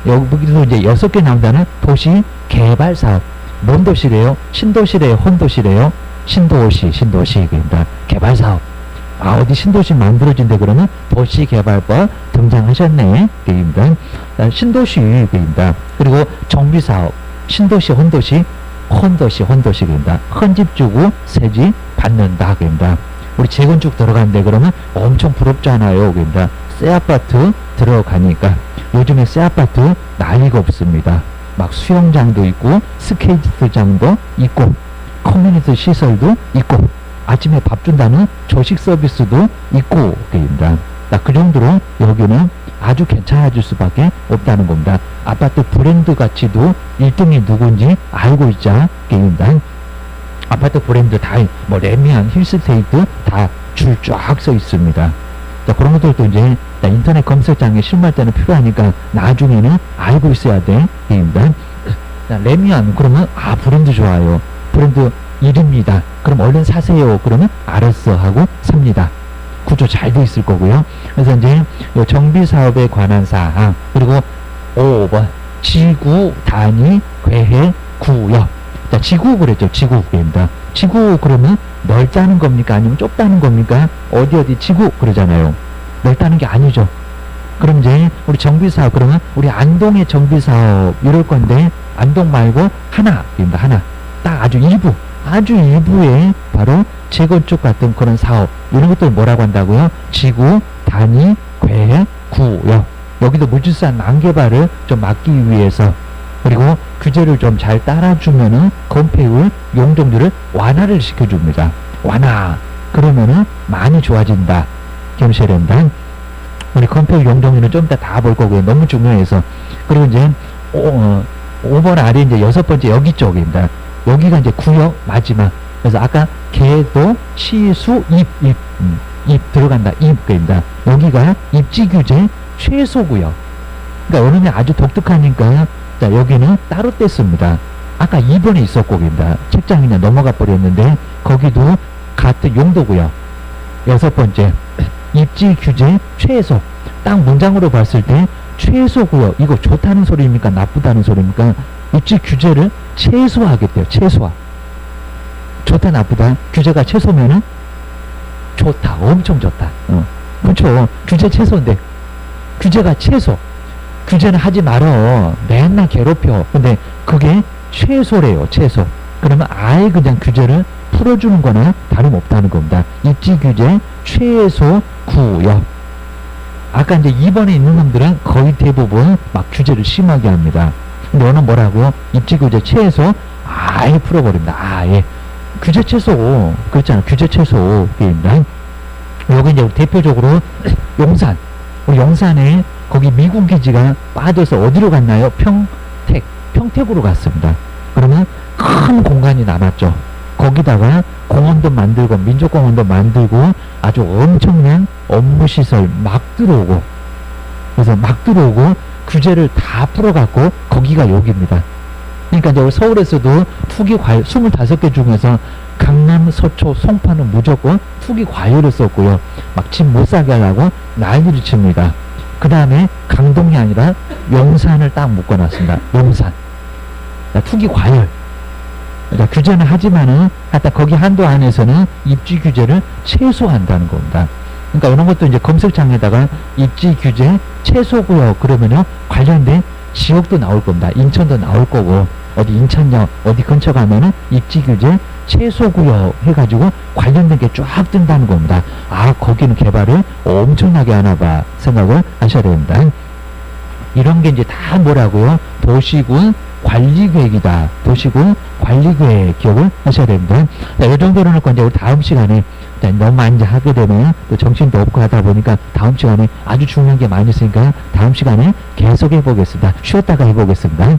여기서 이제 6개 나온다는 도시 개발 사업. 뭔 도시래요? 신도시래요? 혼도시래요? 신도시입니다. 개발 사업. 아, 어디 신도시 만들어진대 그러면 도시개발법 등장하셨네. 입니다. 신도시입니다. 그리고 정비사업. 신도시, 혼도시입니다. 헌집 주고 세집 받는다. 입니다. 우리 재건축 들어간대 그러면 엄청 부럽잖아요. 입니다. 새 아파트 들어가니까 요즘에 새 아파트 난리가 없습니다. 막 수영장도 있고 스케이트장도 있고 커뮤니티 시설도 있고 아침에 밥 준다는 조식 서비스도 있고 됩니다. 그 정도로 여기는 아주 괜찮아질 수밖에 없다는 겁니다. 아파트 브랜드 가치도 1등이 누군지 알고 있자 됩니다. 아파트 브랜드 다 뭐 레미안, 힐스테이트 다 줄 쫙 써 있습니다. 자, 그런 것들도 이제 인터넷 검색창에 실무할 때는 필요하니까 나중에는 알고 있어야 돼. 됩니다. 레미안 그러면 아 브랜드 좋아요. 브랜드 일입니다. 그럼 얼른 사세요. 그러면 알았어 하고 삽니다. 구조 잘 돼 있을 거고요. 그래서 이제 정비 사업에 관한 사항, 그리고 5번 지구 단위 계획 구역. 자, 지구 그랬죠. 지구입니다. 지구 그러면 넓다는 겁니까? 아니면 좁다는 겁니까? 어디 지구 그러잖아요. 넓다는 게 아니죠. 그럼 이제 우리 정비 사업 그러면 우리 안동의 정비 사업 이럴 건데 안동 말고 하나입니다. 하나. 딱 아주 일부에 바로 재건축 같은 그런 사업 이런 것들 뭐라고 한다고요? 지구 단위 계획 구역. 여기도 무질서한 난개발을 좀 막기 위해서 그리고 규제를 좀 잘 따라주면은 건폐율 용적률을 완화를 시켜줍니다. 완화. 그러면은 많이 좋아진다. 겸셔야 된다. 우리 건폐율 용적률은 좀 이따 다 볼 거고요. 너무 중요해서. 그리고 이제 5번 아래 이제 6번째 여기 쪽입니다. 여기가 이제 구역 마지막. 그래서 아까 개도, 시수, 입 들어간다. 입입니다. 여기가 입지 규제 최소 구역. 그러니까 오늘 아주 독특하니까 자, 여기는 따로 뗐습니다. 아까 2번에 있었고, 입니다. 책장이 그냥 넘어가 버렸는데, 거기도 같은 용도구역. 6번째, 입지 규제 최소. 딱 문장으로 봤을 때, 최소 구역. 이거 좋다는 소리입니까? 나쁘다는 소리입니까? 입지 규제를 최소화하겠대요. 최소화. 좋다, 나쁘다. 규제가 최소면은, 좋다. 엄청 좋다. 그렇죠. 규제 최소인데, 규제가 최소. 규제는 하지 말어. 맨날 괴롭혀. 근데 그게 최소래요. 최소. 그러면 아예 그냥 규제를 풀어주는 거나 다름없다는 겁니다. 입지 규제 최소 구역. 아까 이제 2번에 있는 놈들은 거의 대부분 막 규제를 심하게 합니다. 근데 너는 뭐라고요? 입지 규제 최소 아예 풀어버립니다. 아예. 규제 최소. 그렇잖아. 규제 최소입니다. 여기 이제 대표적으로 용산. 우리 용산에 거기 미군 기지가 빠져서 어디로 갔나요? 평택으로 갔습니다. 그러면 큰 공간이 남았죠. 거기다가 공원도 만들고 민족공원도 만들고 아주 엄청난 업무시설 막 들어오고 그래서 막 들어오고 규제를 다 풀어갖고 거기가 여기입니다. 그러니까 이제 서울에서도 투기 과열 25개 중에서 강남, 서초, 송파는 무조건 투기 과열을 썼고요. 막 집 못 사게 하려고 난리를 칩니다. 그 다음에 강동이 아니라 용산을 딱 묶어놨습니다. 용산. 투기 과열. 규제는 하지만은 하여튼 거기 한도 안에서는 입지 규제를 최소화한다는 겁니다. 그러니까 이런 것도 이제 검색창에다가 입지 규제 최소구역 그러면요 관련된 지역도 나올 겁니다. 인천도 나올 거고 어디 인천역 어디 근처 가면은 입지 규제 최소구역 해가지고 관련된 게 쫙 뜬다는 겁니다. 아 거기는 개발을 엄청나게 하나봐 생각을 하셔야 됩니다. 이런 게 이제 다 뭐라고요? 도시군 관리계획이다. 도시군 관리계 기억을 하셔야 됩니다. 자, 이 정도로 놓고 이제 우리 다음 시간에 너무 많이 이제 하게 되면 또 정신도 없고 하다 보니까 다음 시간에 아주 중요한 게 많이 있으니까 다음 시간에 계속 해보겠습니다. 쉬었다가 해보겠습니다.